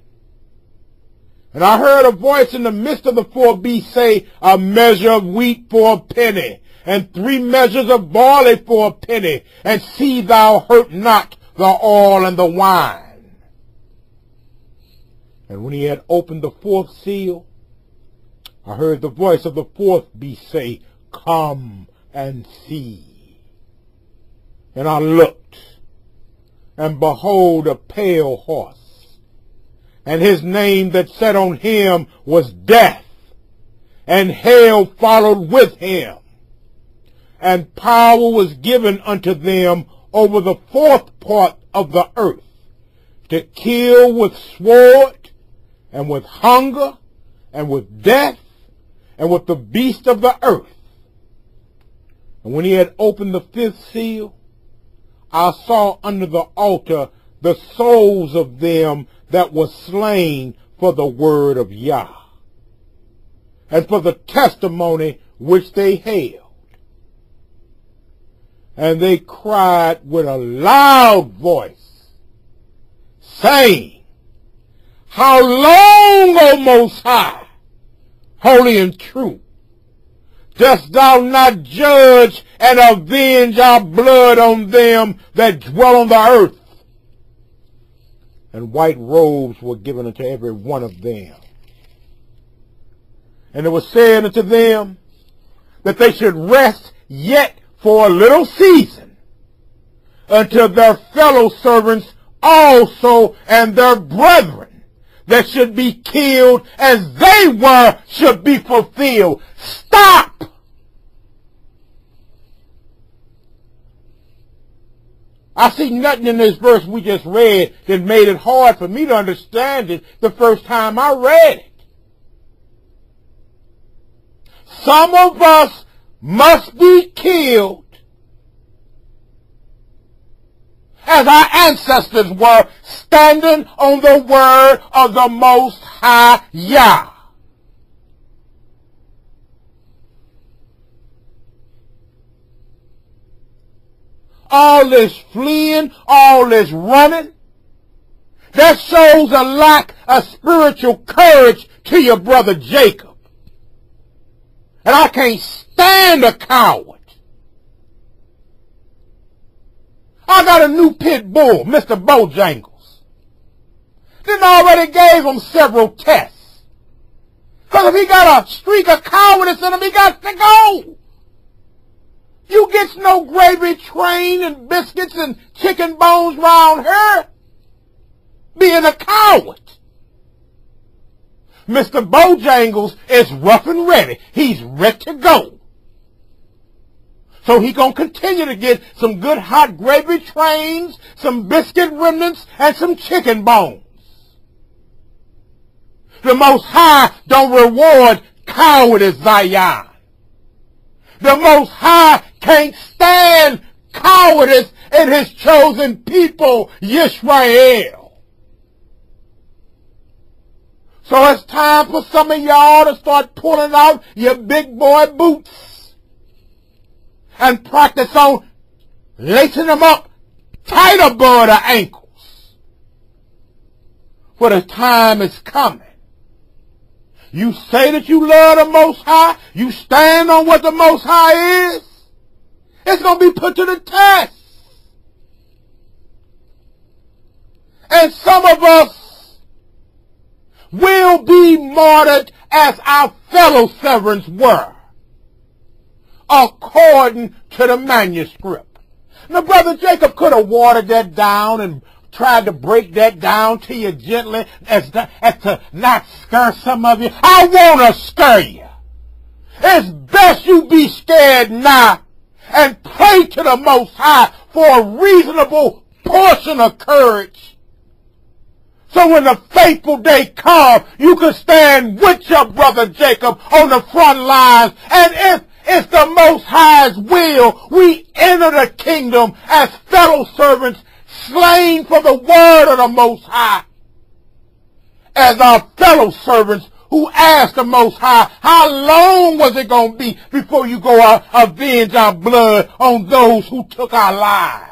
And I heard a voice in the midst of the 4 beasts say, A measure of wheat for a penny, and 3 measures of barley for a penny, and see thou hurt not the oil and the wine. And when he had opened the 4th seal, I heard the voice of the 4th beast say, Come and see. And I looked, and behold, a pale horse, and his name that sat on him was Death, and hell followed with him. And power was given unto them over the 4th part of the earth, to kill with sword, and with hunger, and with death, and with the beast of the earth. And when he had opened the fifth seal, I saw under the altar the souls of them that were slain for the word of Yah, and for the testimony which they held. And they cried with a loud voice, saying, How long, O Most High, holy and true, dost thou not judge and avenge our blood on them that dwell on the earth? And white robes were given unto every one of them. And it was said unto them that they should rest yet for a little season, until their fellow servants also and their brethren that should be killed as they were should be fulfilled. Stop! I see nothing in this verse we just read that made it hard for me to understand it the first time I read it. Some of us must be killed as our ancestors were, standing on the word of the Most High Yah. All this fleeing, all this running, that shows a lack of spiritual courage to your brother Jacob. And I can't stand a coward. I got a new pit bull, Mr. Bojangles. Then already gave him several tests. Because if he got a streak of cowardice in him, he got to go. You gets no gravy train and biscuits and chicken bones round her being a coward. Mr. Bojangles is rough and ready. He's ready to go. So he gonna continue to get some good hot gravy trains, some biscuit remnants, and some chicken bones. The Most High don't reward cowardice, Zion. The Most High can't stand cowardice in his chosen people, Yisrael. So it's time for some of y'all to start pulling out your big boy boots and practice on lacing them up tight above the ankles. For the time is coming. You say that you love the Most High. You stand on what the Most High is. It's going to be put to the test. And some of us will be martyred as our fellow servants were, according to the manuscript. Now, Brother Jacob could have watered that down and tried to break that down to you gently as to not scare some of you. I want to scare you. It's best you be scared now and pray to the Most High for a reasonable portion of courage. So when the fateful day comes, you can stand with your brother Jacob on the front lines. And if it's the Most High's will, we enter the kingdom as fellow servants, slain for the word of the Most High, as our fellow servants who asked the Most High, how long was it going to be before you go avenge our blood on those who took our lives?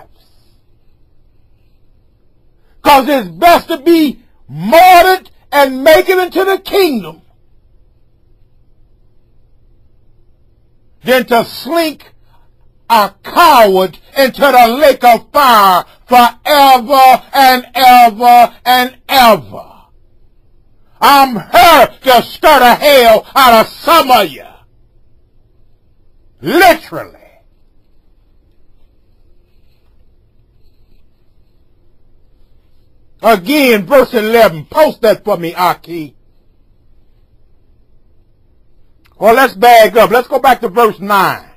Because it's best to be martyred and make it into the kingdom than to slink a coward into the lake of fire forever and ever and ever. I'm here to stir the hell out of some of you. Literally. Again, verse 11. Post that for me, Aki. Well, let's bag up. Let's go back to verse 9.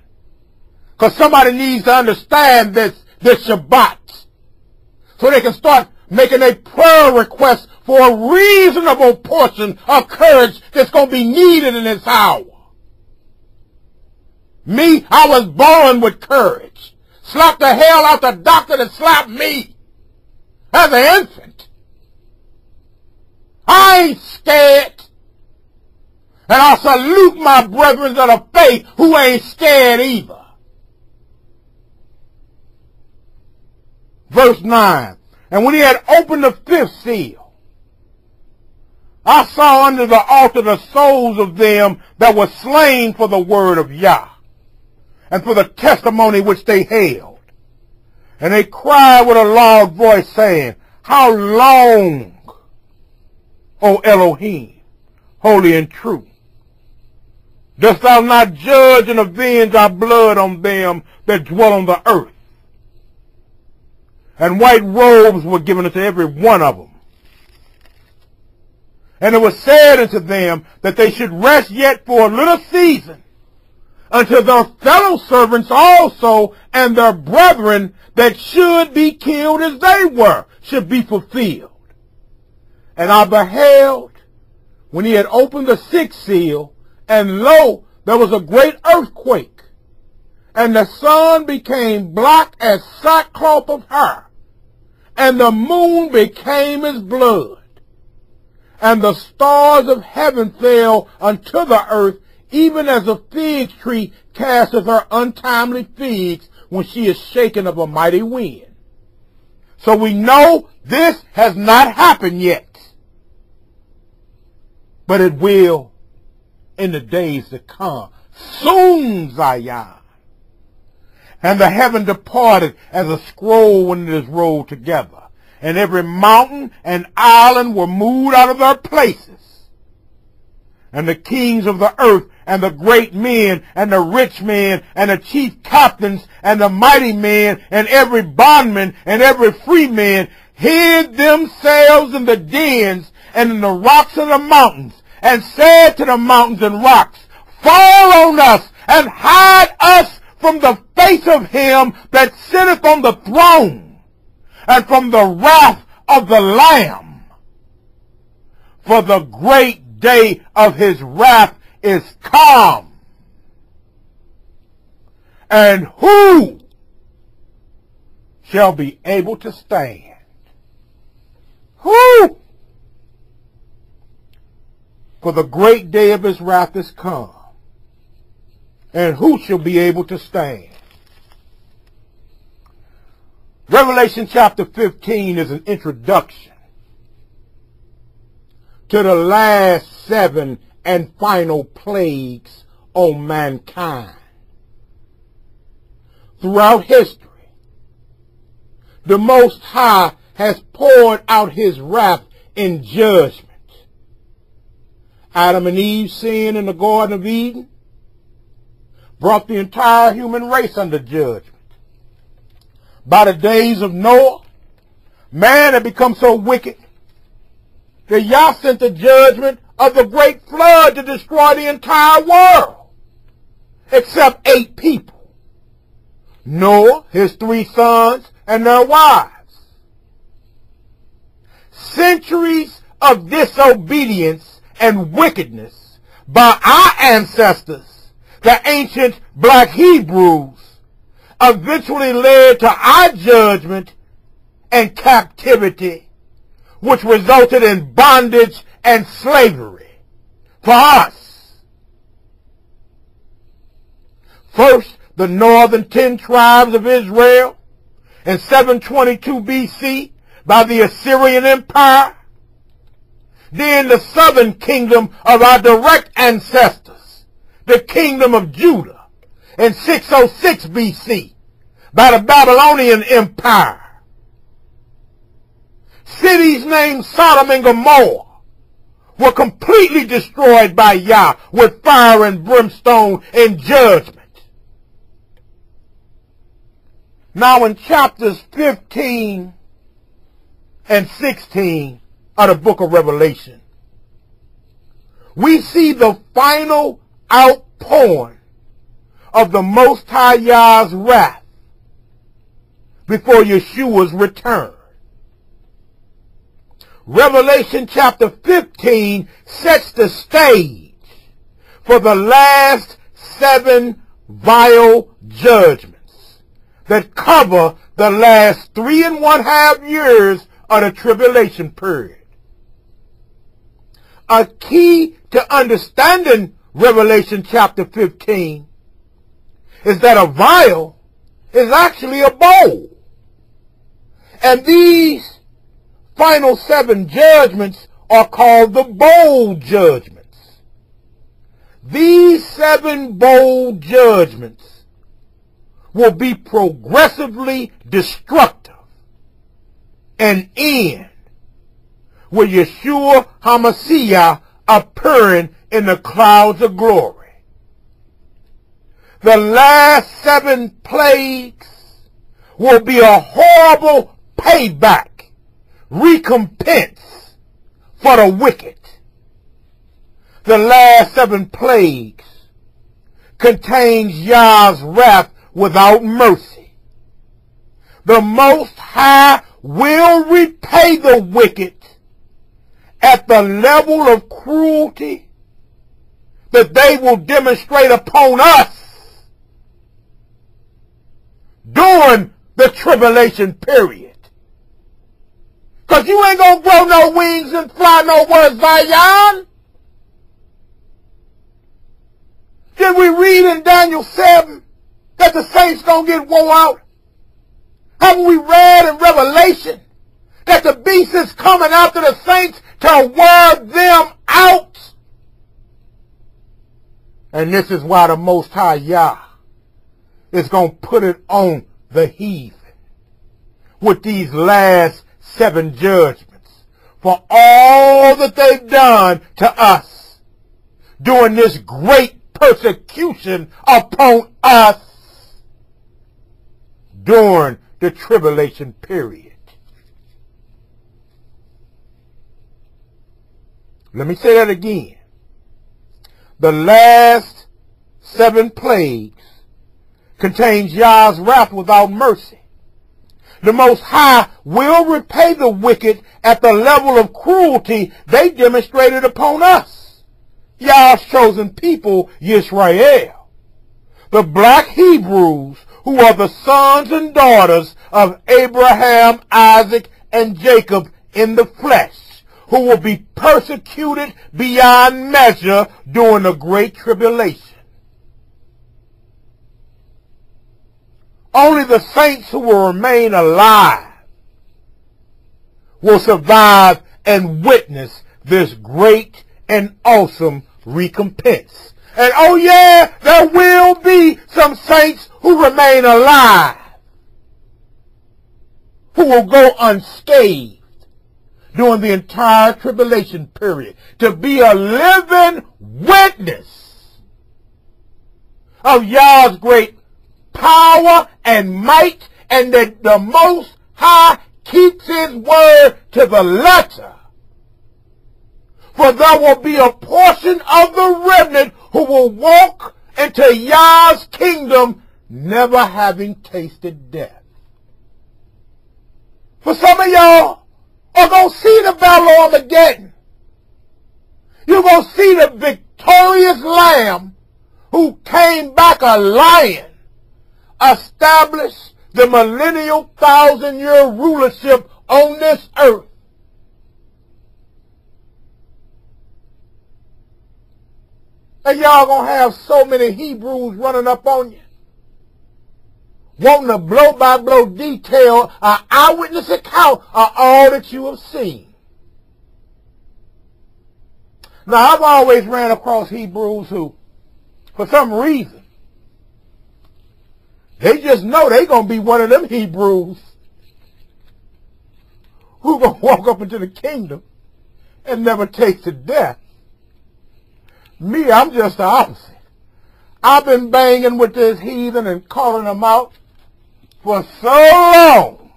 Because somebody needs to understand this Shabbat, so they can start making a prayer request for a reasonable portion of courage that's going to be needed in this hour. Me, I was born with courage. Slapped the hell out the doctor that slapped me as an infant. I ain't scared. And I salute my brethren of the faith who ain't scared either. Verse 9. And when he had opened the fifth seal, I saw under the altar the souls of them that were slain for the word of Yah, and for the testimony which they held. And they cried with a loud voice, saying, How long, O Elohim, holy and true, dost thou not judge and avenge our blood on them that dwell on the earth? And white robes were given unto every one of them. And it was said unto them that they should rest yet for a little season, unto their fellow servants also and their brethren that should be killed as they were, should be fulfilled. And I beheld, when he had opened the sixth seal, and lo, there was a great earthquake, and the sun became black as sackcloth of hair, and the moon became as blood, and the stars of heaven fell unto the earth, even as a fig tree casteth her untimely figs when she is shaken of a mighty wind. So we know this has not happened yet, but it will in the days to come. Soon, Zion. And the heaven departed as a scroll when it is rolled together, and every mountain and island were moved out of their places. And the kings of the earth, and the great men, and the rich men, and the chief captains, and the mighty men, and every bondman, and every free man, hid themselves in the dens and in the rocks of the mountains, and said to the mountains and rocks, Fall on us, and hide us from the face of him that sitteth on the throne, and from the wrath of the Lamb. For the great day of his wrath is come. And who shall be able to stand? Who? For the great day of his wrath is come. And who shall be able to stand? Revelation chapter 15 is an introduction to the last 7 and final plagues on mankind. Throughout history, the Most High has poured out his wrath in judgment. Adam and Eve's sin in the Garden of Eden brought the entire human race under judgment. By the days of Noah, man had become so wicked that Yah sent the judgment of the great flood to destroy the entire world, except 8 people: Noah, his 3 sons, and their wives. Centuries of disobedience and wickedness by our ancestors, the ancient black Hebrews, eventually led to our judgment and captivity, which resulted in bondage and slavery for us. First, the northern 10 tribes of Israel in 722 BC by the Assyrian Empire. Then the southern kingdom of our direct ancestors, the kingdom of Judah, in 606 BC by the Babylonian Empire. Cities named Sodom and Gomorrah were completely destroyed by Yah with fire and brimstone in judgment. Now in chapters 15 and 16 of the book of Revelation, we see the final outpouring of the Most High Yah's wrath before Yeshua's return. Revelation chapter 15 sets the stage for the last 7 vial judgments that cover the last 3.5 years of the tribulation period. A key to understanding Revelation chapter 15 is that a vial is actually a bowl. And these final 7 judgments are called the bowl judgments. These 7 bowl judgments will be progressively destructive and end with Yeshua HaMashiach appearing in the clouds of glory. The last 7 plagues will be a horrible payback, recompense for the wicked. The last 7 plagues contains Yah's wrath without mercy. The Most High will repay the wicked at the level of cruelty that they will demonstrate upon us during the tribulation period. Because you ain't going to grow no wings and fly nowhere, Zion. Did we read in Daniel 7 that the saints going to get wore out? Haven't we read in Revelation that the beast is coming after the saints to wear them out? And this is why the Most High Yah is going to put it on the heathen with these last 7 judgments for all that they've done to us during this great persecution upon us during the tribulation period. Let me say that again. The last 7 plagues contains Yah's wrath without mercy. The Most High will repay the wicked at the level of cruelty they demonstrated upon us, Yah's chosen people, Yisrael, the black Hebrews who are the sons and daughters of Abraham, Isaac, and Jacob in the flesh, who will be persecuted beyond measure during the Great Tribulation. Only the saints who will remain alive will survive and witness this great and awesome recompense. And oh yeah, there will be some saints who remain alive who will go unscathed during the entire tribulation period, to be a living witness of Yah's great power and might, and that the Most High keeps His word to the letter. For there will be a portion of the remnant who will walk into Yah's kingdom never having tasted death. For some of y'all are going to see the Battle of Armageddon. You're going to see the victorious Lamb who came back a lion, establish the millennial 1,000-year rulership on this earth. And y'all gonna have so many Hebrews running up on you, wanting a blow-by-blow detail, an eyewitness account of all that you have seen. Now, I've always ran across Hebrews who, for some reason, they just know they're going to be one of them Hebrews who going to walk up into the kingdom and never tasted death. Me, I'm just the opposite. I've been banging with this heathen and calling them out for so long.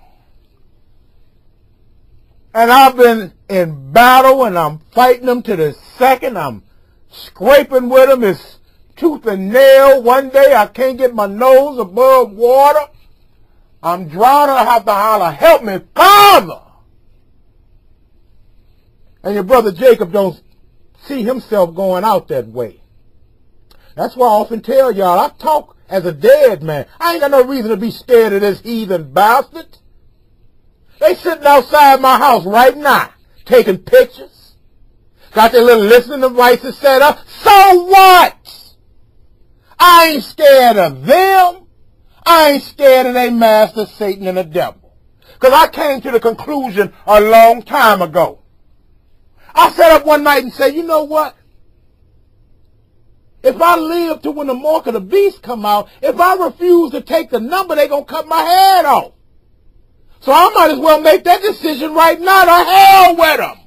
And I've been in battle and I'm fighting them to the second. I'm scraping with them. It's tooth and nail. One day I can't get my nose above water. I'm drowning. I have to holler, help me, Father. And your brother Jacob don't see himself going out that way. That's why I often tell y'all, I talk as a dead man. I ain't got no reason to be scared of this heathen bastard. They sitting outside my house right now, taking pictures. Got their little listening devices set up. So what? I ain't scared of them. I ain't scared of their master, Satan and the devil. Because I came to the conclusion a long time ago. I sat up one night and said, you know what? If I live to when the mark of the beast come out, if I refuse to take the number, they're going to cut my head off. So I might as well make that decision right now. To hell with them.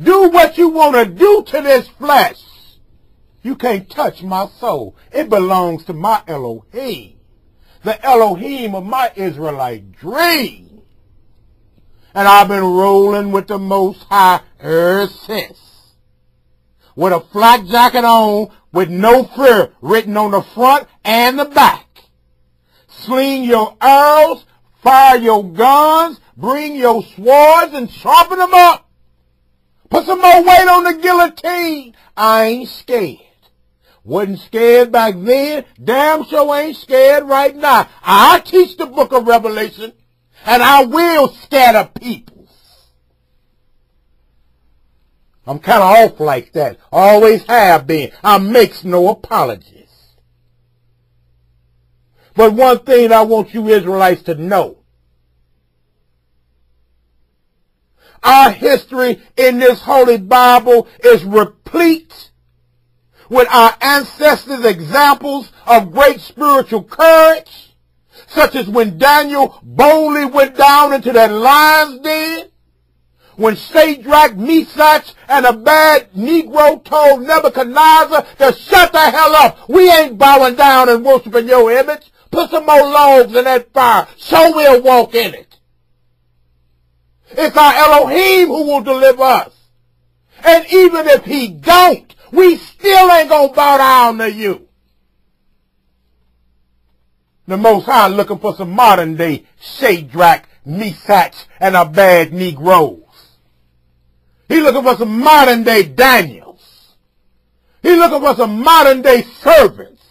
Do what you want to do to this flesh. You can't touch my soul. It belongs to my Elohim. The Elohim of my Israelite dream. And I've been rolling with the Most High ever since. With a flak jacket on, with no fear written on the front and the back. Sling your arrows, fire your guns, bring your swords and sharpen them up. Put some more weight on the guillotine. I ain't scared. Wasn't scared back then. Damn sure ain't scared right now. I teach the book of Revelation, and I will scatter peoples. I'm kind of off like that. Always have been. I makes no apologies. But one thing I want you Israelites to know. Our history in this Holy Bible is replete with our ancestors' examples of great spiritual courage, such as when Daniel boldly went down into that lion's den, when Shadrach, Meshach, and a bad Negro told Nebuchadnezzar to shut the hell up. We ain't bowing down and worshiping your image. Put some more logs in that fire so we'll walk in it. It's our Elohim who will deliver us. And even if he don't, we still ain't going to bow down to you. The Most High looking for some modern day Shadrach, Meshach, and a bad Negroes. He looking for some modern day Daniels. He looking for some modern day servants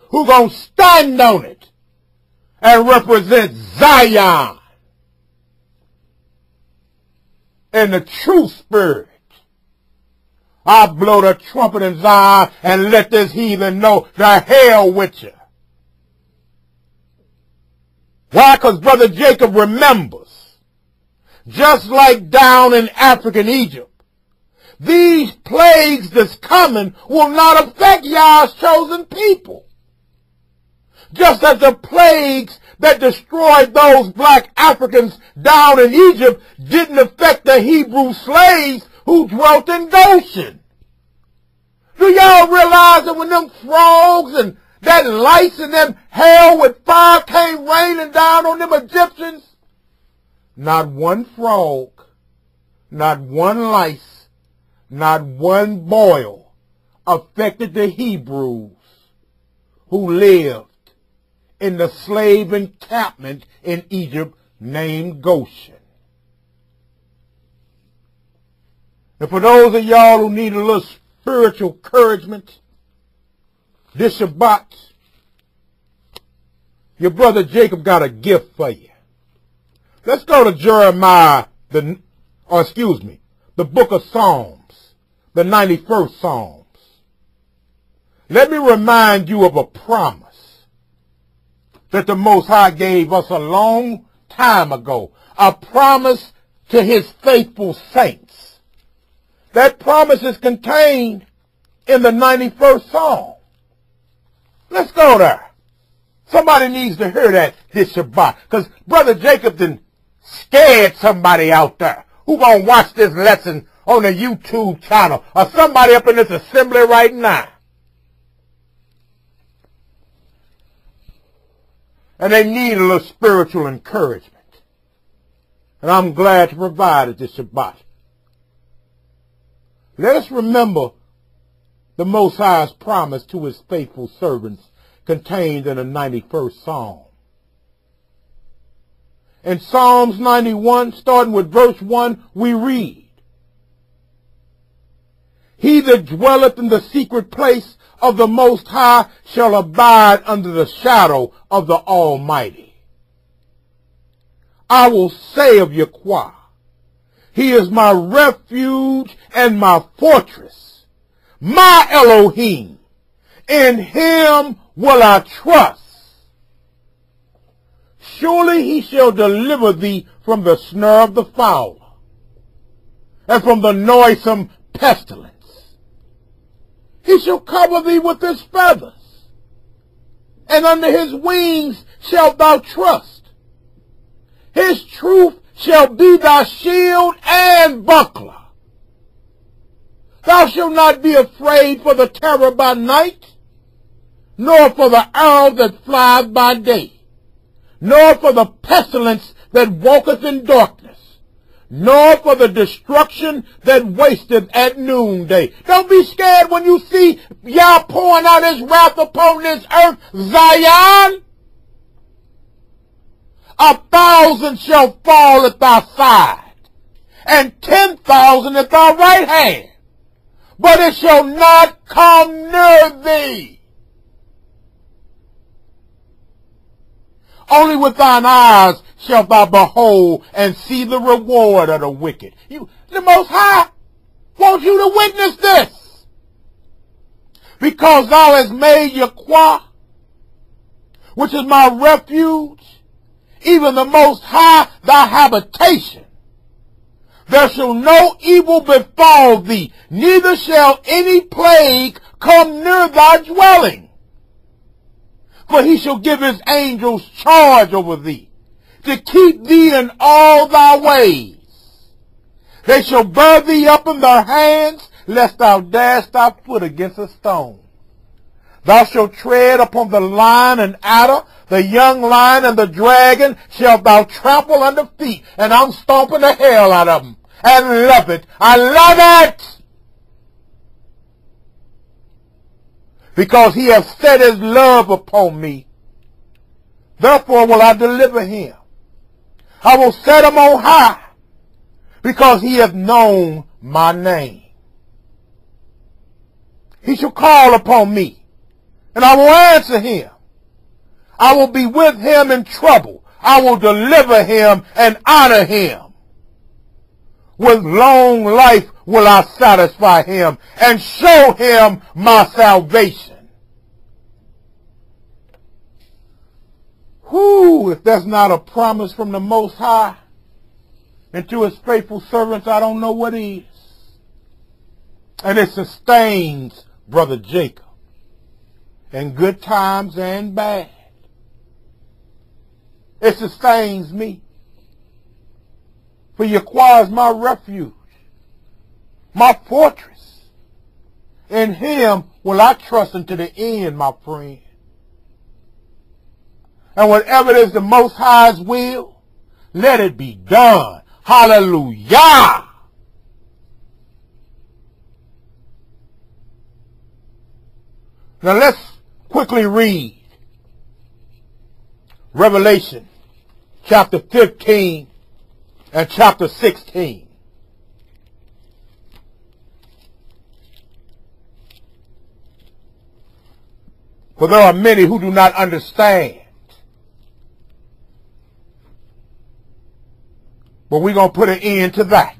who going to stand on it and represent Zion in the true spirit. I blow the trumpet in Zion and let this heathen know the hell with you. Why? Because Brother Jacob remembers. Just like down in African Egypt, these plagues that's coming will not affect Yah's chosen people. Just as the plagues that destroyed those black Africans down in Egypt didn't affect the Hebrew slaves who dwelt in Goshen. Do y'all realize that when them frogs and that lice and them hell with fire came raining down on them Egyptians, not one frog, not one lice, not one boil affected the Hebrews who lived in the slave encampment in Egypt named Goshen. And for those of y'all who need a little spiritual encouragement, this Shabbat, your brother Jacob got a gift for you. Let's go to Jeremiah, the book of Psalms, the 91st Psalms. Let me remind you of a promise that the Most High gave us a long time ago, a promise to his faithful saints. That promise is contained in the 91st Psalm. Let's go there. Somebody needs to hear that this Shabbat, because Brother Jacob done scared somebody out there who gonna watch this lesson on the YouTube channel or somebody up in this assembly right now. And they need a little spiritual encouragement. And I'm glad to provide it this Shabbat. Let us remember the Most High's promise to his faithful servants contained in the 91st Psalm. In Psalms 91, starting with verse 1, we read, "He that dwelleth in the secret place of the Most High shall abide under the shadow of the Almighty. I will say of Yahweh, He is my refuge and my fortress, my Elohim. In Him will I trust. Surely He shall deliver thee from the snare of the fowler, and from the noisome pestilence. He shall cover thee with His feathers, and under His wings shalt thou trust. His truth shall be thy shield and buckler. Thou shalt not be afraid for the terror by night, nor for the arrow that flieth by day, nor for the pestilence that walketh in darkness, nor for the destruction that wasteth at noonday. Don't be scared when you see Yah pouring out His wrath upon this earth, Zion. 1,000 shall fall at thy side, and 10,000 at thy right hand, but it shall not come near thee. Only with thine eyes shalt thou behold and see the reward of the wicked. The Most High wants you to witness this. Because thou hast made Yahweh, which is my refuge, even the Most High thy habitation. There shall no evil befall thee, neither shall any plague come near thy dwelling. For He shall give His angels charge over thee, to keep thee in all thy ways. They shall bear thee up in their hands, lest thou dash thy foot against a stone. Thou shalt tread upon the lion and adder, the young lion and the dragon shalt thou trample under feet. And I'm stomping the hell out of them. And love it. I love it! Because He hath set His love upon me. Therefore will I deliver him. I will set him on high, because he hath known my name. He shall call upon me, and I will answer him. I will be with him in trouble. I will deliver him and honor him. With long life will I satisfy him and show him my salvation. Whoo, if that's not a promise from the Most High and to His faithful servants, I don't know what is. And it sustains Brother Jacob in good times and bad. It sustains me. For Yahweh is my refuge, my fortress. In him will I trust unto the end, my friend. And whatever it is the Most High's will, let it be done. Hallelujah! Now let's quickly read Revelation chapter 15 and chapter 16. For there are many who do not understand. But we're going to put an end to that.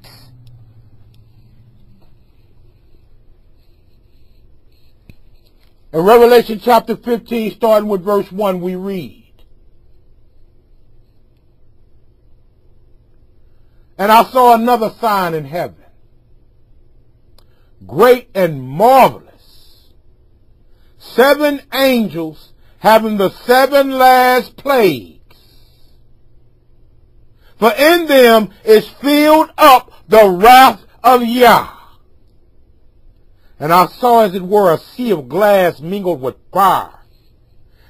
In Revelation chapter 15, starting with verse 1, we read, "And I saw another sign in heaven, great and marvelous, 7 angels having the 7 last plagues. For in them is filled up the wrath of Yah. And I saw as it were a sea of glass mingled with fire,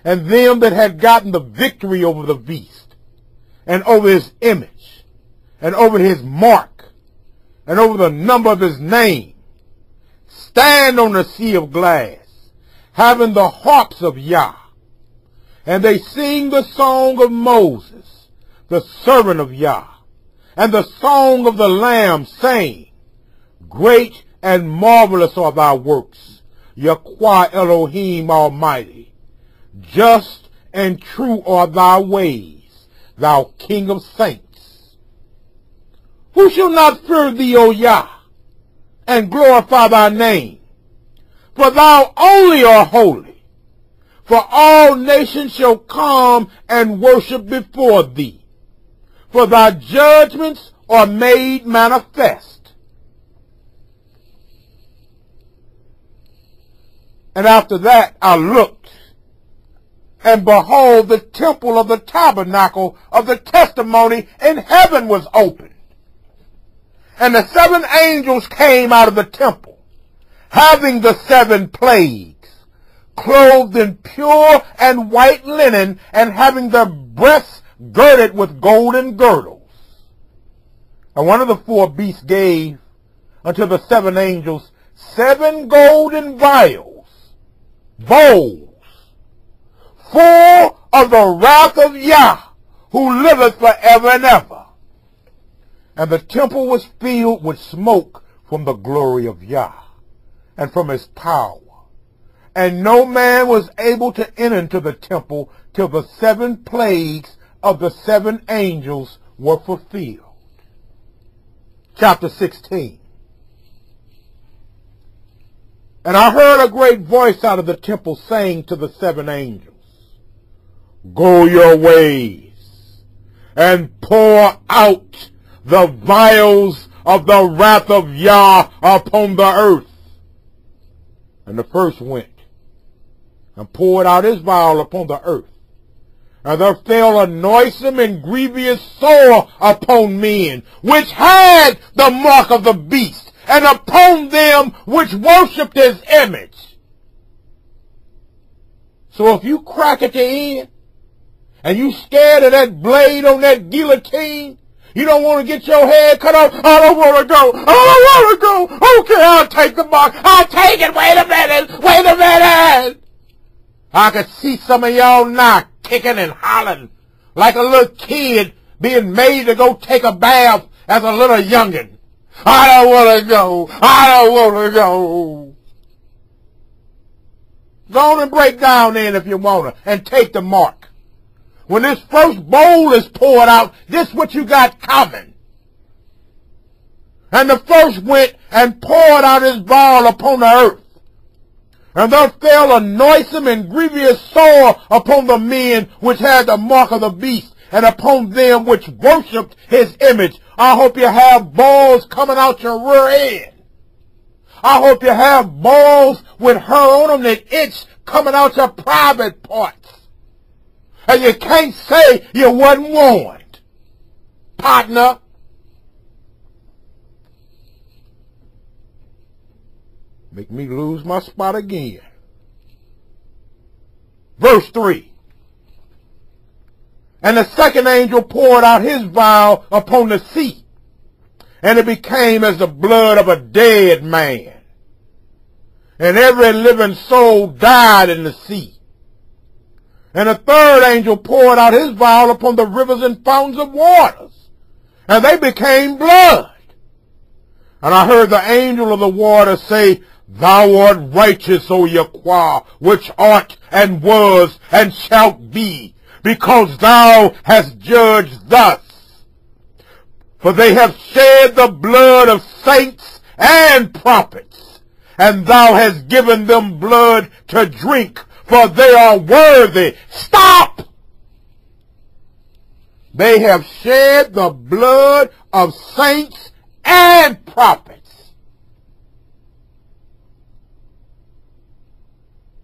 and them that had gotten the victory over the beast, and over his image, and over his mark, and over the number of his name, stand on the sea of glass, having the harps of Yah. And they sing the song of Moses, the servant of Yah, and the song of the Lamb, saying, Great and marvelous are thy works, Yahweh Elohim Almighty. Just and true are thy ways, thou King of saints. Who shall not fear thee, O Yah, and glorify thy name? For thou only art holy. For all nations shall come and worship before thee. For thy judgments are made manifest. And after that I looked, and behold, the temple of the tabernacle of the testimony in heaven was opened. And the 7 angels came out of the temple, having the 7 plagues, clothed in pure and white linen, and having their breasts girded with golden girdles. And one of the 4 beasts gave unto the 7 angels 7 golden vials, bowls, full of the wrath of Yah, who liveth forever and ever. And the temple was filled with smoke from the glory of Yah, and from his power. And no man was able to enter into the temple till the 7 plagues of the 7 angels were fulfilled. Chapter 16. And I heard a great voice out of the temple saying to the 7 angels, Go your ways, and pour out the vials of the wrath of Yah upon the earth. And the first went and poured out his vial upon the earth. And there fell a noisome and grievous sore upon men, which had the mark of the beast, and upon them which worshipped his image. So if you crack at the end, and you scared of that blade on that guillotine, you don't want to get your head cut off. I don't want to go. I don't want to go. Okay, I'll take the mark. I'll take it. Wait a minute. Wait a minute. I could see some of y'all now kicking and hollering like a little kid being made to go take a bath as a little youngin'. I don't want to go. I don't want to go. Go on and break down then if you want to and take the mark. When this first bowl is poured out, this is what you got coming. And the first went and poured out his vial upon the earth. And there fell a noisome and grievous sore upon the men which had the mark of the beast, and upon them which worshipped his image. I hope you have balls coming out your rear end. I hope you have balls with hair on them that itch coming out your private parts. And you can't say you wasn't warned, partner. Make me lose my spot again. Verse 3. And the second angel poured out his vial upon the sea, and it became as the blood of a dead man. And every living soul died in the sea. And the third angel poured out his vial upon the rivers and fountains of waters, and they became blood. And I heard the angel of the water say, Thou art righteous, O Yahweh, which art and was and shalt be, because thou hast judged thus. For they have shed the blood of saints and prophets, and thou hast given them blood to drink, for they are worthy. Stop! They have shed the blood of saints and prophets.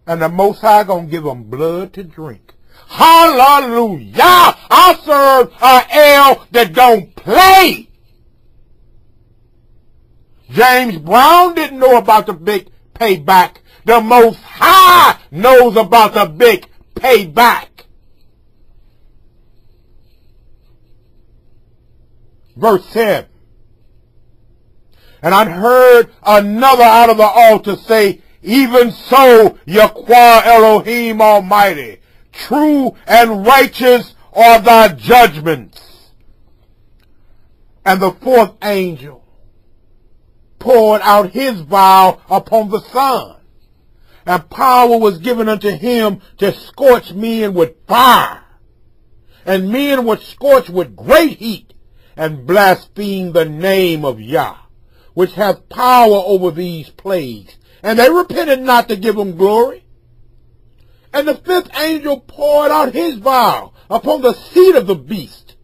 And the Most High gonna give them blood to drink. Hallelujah! I serve an El that don't play. James Brown didn't know about the big payback. The Most High knows about the big payback. Verse 7. And I heard another out of the altar say, Even so, Yahweh Elohim Almighty, true and righteous are thy judgments. And the fourth angel poured out his vial upon the sun. and power was given unto him to scorch men with fire. And men were scorched with great heat, and blasphemed the name of Yah, which hath power over these plagues. And they repented not to give him glory. And the fifth angel poured out his vial upon the seat of the beast,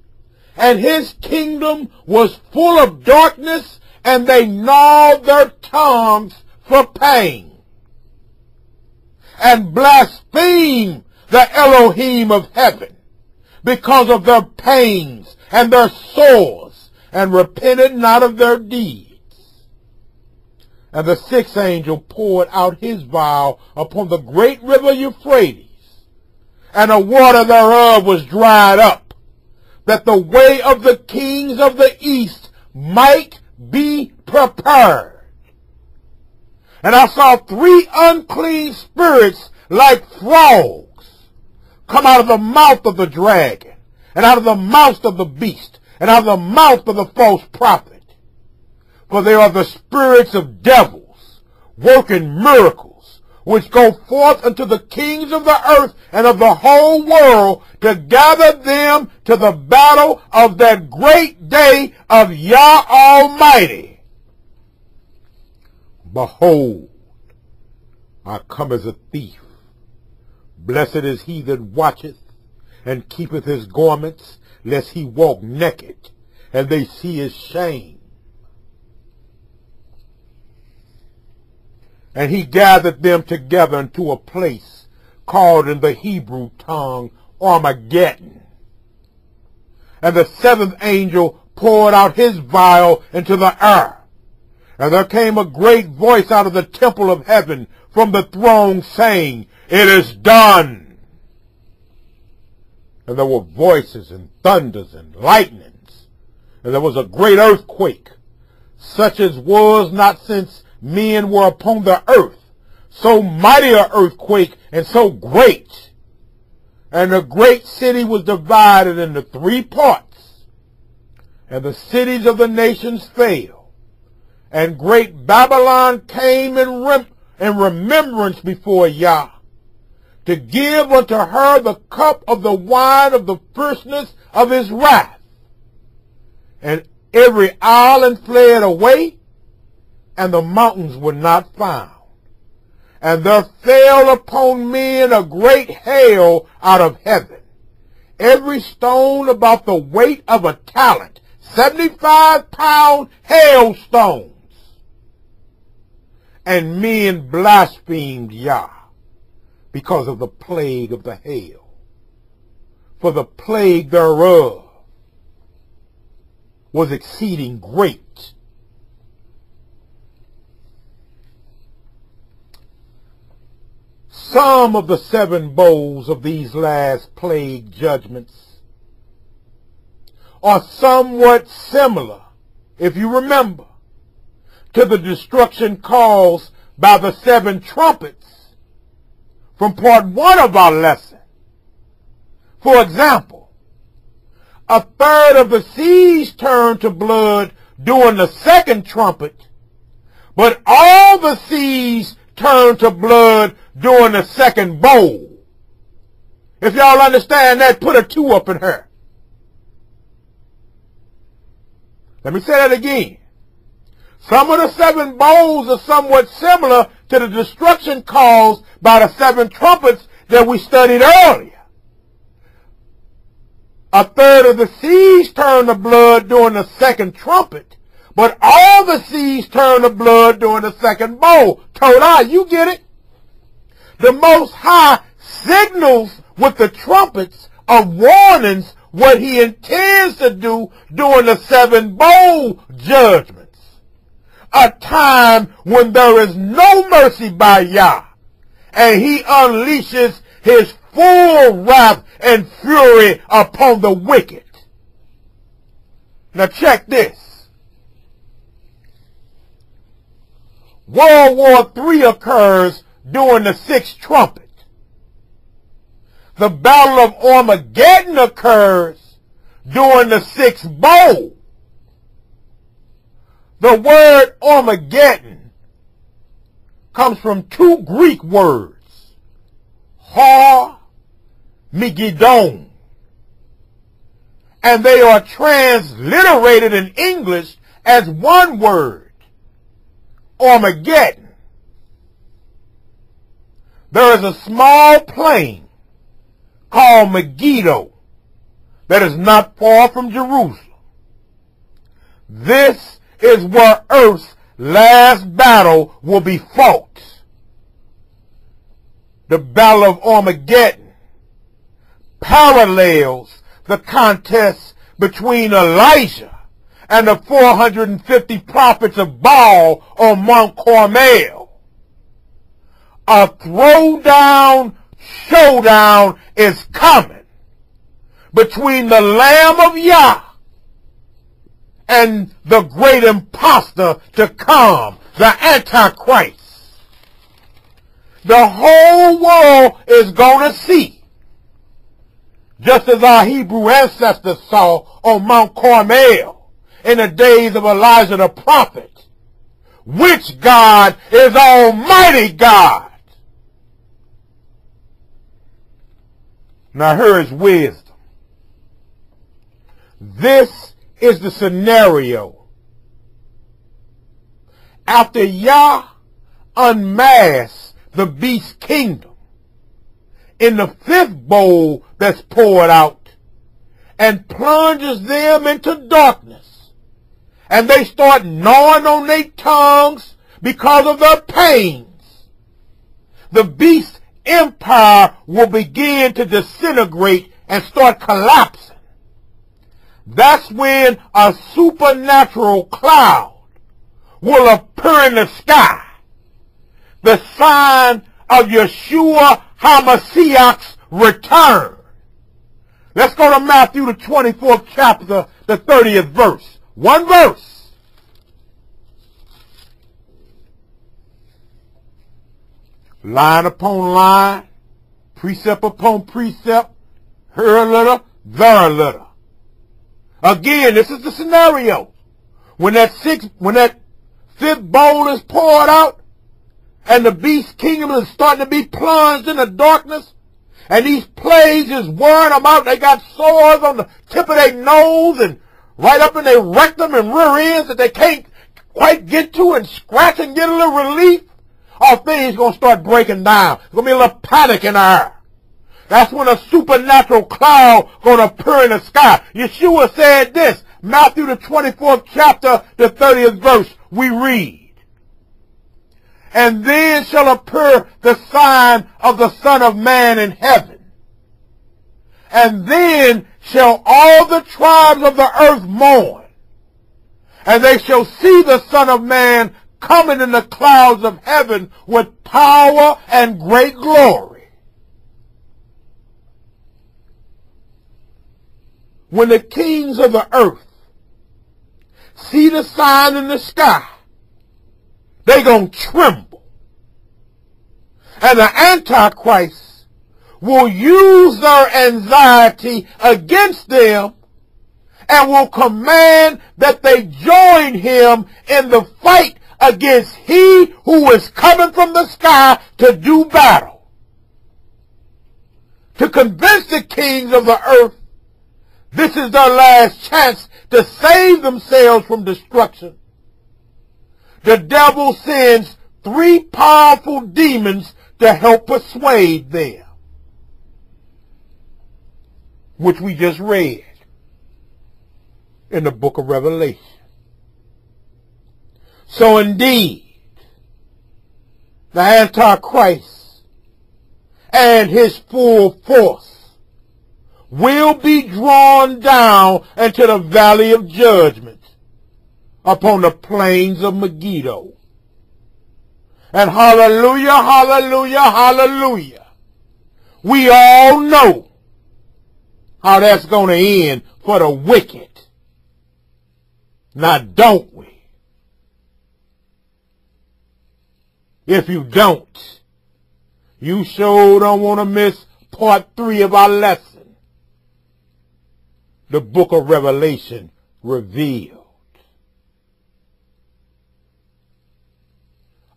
and his kingdom was full of darkness, and they gnawed their tongues for pain, and blasphemed the Elohim of heaven because of their pains and their sores, and repented not of their deeds. And the sixth angel poured out his vial upon the great river Euphrates, and the water thereof was dried up, that the way of the kings of the east might be prepared. And I saw three unclean spirits like frogs come out of the mouth of the dragon, and out of the mouth of the beast, and out of the mouth of the false prophet. For they are the spirits of devils, working miracles, which go forth unto the kings of the earth and of the whole world, to gather them to the battle of that great day of Yah Almighty. Behold, I come as a thief. Blessed is he that watcheth, and keepeth his garments, lest he walk naked, and they see his shame. And he gathered them together into a place called in the Hebrew tongue Armageddon. And the seventh angel poured out his vial into the air. And there came a great voice out of the temple of heaven from the throne, saying, It is done. And there were voices and thunders and lightnings. And there was a great earthquake, such as was not since men were upon the earth, so mighty an earthquake and so great. And the great city was divided into 3 parts, and the cities of the nations fell. And great Babylon came in remembrance before Yah, to give unto her the cup of the wine of the fierceness of his wrath. And every island fled away, and the mountains were not found. And there fell upon men a great hail out of heaven, every stone about the weight of a talent, 75-pound hailstones. And men blasphemed Yah because of the plague of the hail, for the plague thereof was exceeding great. Some of the 7 bowls of these last plague judgments are somewhat similar, if you remember, to the destruction caused by the 7 trumpets from part 1 of our lesson. For example, a third of the seas turned to blood during the 2nd trumpet, but all the seas turned to blood during the 2nd bowl. If y'all understand that, put a 2 up in her. Let me say that again. Some of the 7 bowls are somewhat similar to the destruction caused by the 7 trumpets that we studied earlier. A third of the seas turned to blood during the 2nd trumpet, but all the seas turned to blood during the 2nd bowl. Torah, you get it? The Most High signals with the trumpets of warnings what he intends to do during the 7 bowl judgments. A time when there is no mercy by Yah, and he unleashes his full wrath and fury upon the wicked. Now check this. World War III occurs during the 6th trumpet. The Battle of Armageddon occurs during the 6th bowl. The word Armageddon comes from two Greek words, Har-Megidon, and they are transliterated in English as one word, Armageddon. There is a small plain called Megiddo that is not far from Jerusalem. This is where Earth's last battle will be fought. The Battle of Armageddon parallels the contest between Elijah and the 450 prophets of Baal on Mount Carmel. A throwdown showdown is coming between the Lamb of Yah and the great impostor to come, the Antichrist. The whole world is going to see, just as our Hebrew ancestors saw on Mount Carmel in the days of Elijah the prophet, which God is Almighty God. Now here is wisdom. This is the scenario. After Yah unmasks the beast's kingdom in the fifth bowl that's poured out and plunges them into darkness, and they start gnawing on their tongues because of their pains, the beast's empire will begin to disintegrate and start collapsing. That's when a supernatural cloud will appear in the sky, the sign of Yeshua HaMashiach's return. Let's go to Matthew the 24th chapter, the 30th verse. One verse. Line upon line, precept upon precept, here a little, there a little. Again, this is the scenario. When that fifth bowl is poured out, and the beast's kingdom is starting to be plunged in the darkness, and these plagues is wearing them out. They got sores on the tip of their nose and right up in their rectum and rear ends that they can't quite get to and scratch and get a little relief. All things going to start breaking down. There's going to be a little panic in the air. That's when a supernatural cloud going to appear in the sky. Yeshua said this, Matthew the 24th chapter, the 30th verse, we read. And then shall appear the sign of the Son of Man in heaven. And then shall all the tribes of the earth mourn. And they shall see the Son of Man coming in the clouds of heaven with power and great glory. When the kings of the earth see the sign in the sky, they're going to tremble. And the Antichrist will use their anxiety against them and will command that they join him in the fight against he who is coming from the sky to do battle. To convince the kings of the earth this is their last chance to save themselves from destruction, the devil sends 3 powerful demons to help persuade them, which we just read in the book of Revelation. So indeed, the Antichrist and his full force will be drawn down into the valley of judgment upon the plains of Megiddo. And hallelujah, hallelujah, hallelujah, we all know how that's going to end for the wicked. Now don't we? If you don't, you sure don't want to miss part 3 of our lesson. The book of Revelation revealed.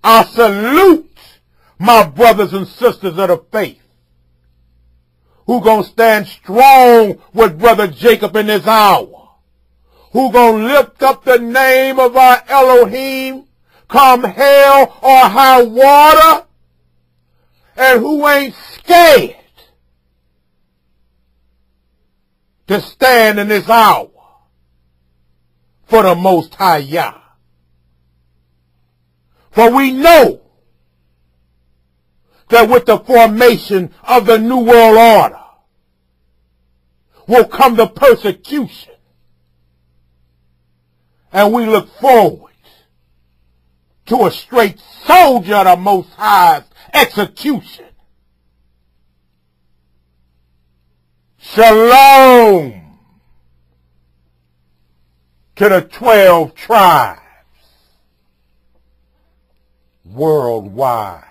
I salute my brothers and sisters of the faith, who gonna stand strong with Brother Jacob in this hour, who gonna lift up the name of our Elohim, come hell or high water, and who ain't scared to stand in this hour for the Most High Yah. For we know that with the formation of the New World Order will come the persecution. And we look forward to a straight soldier of the Most High's execution. Shalom to the 12 tribes worldwide.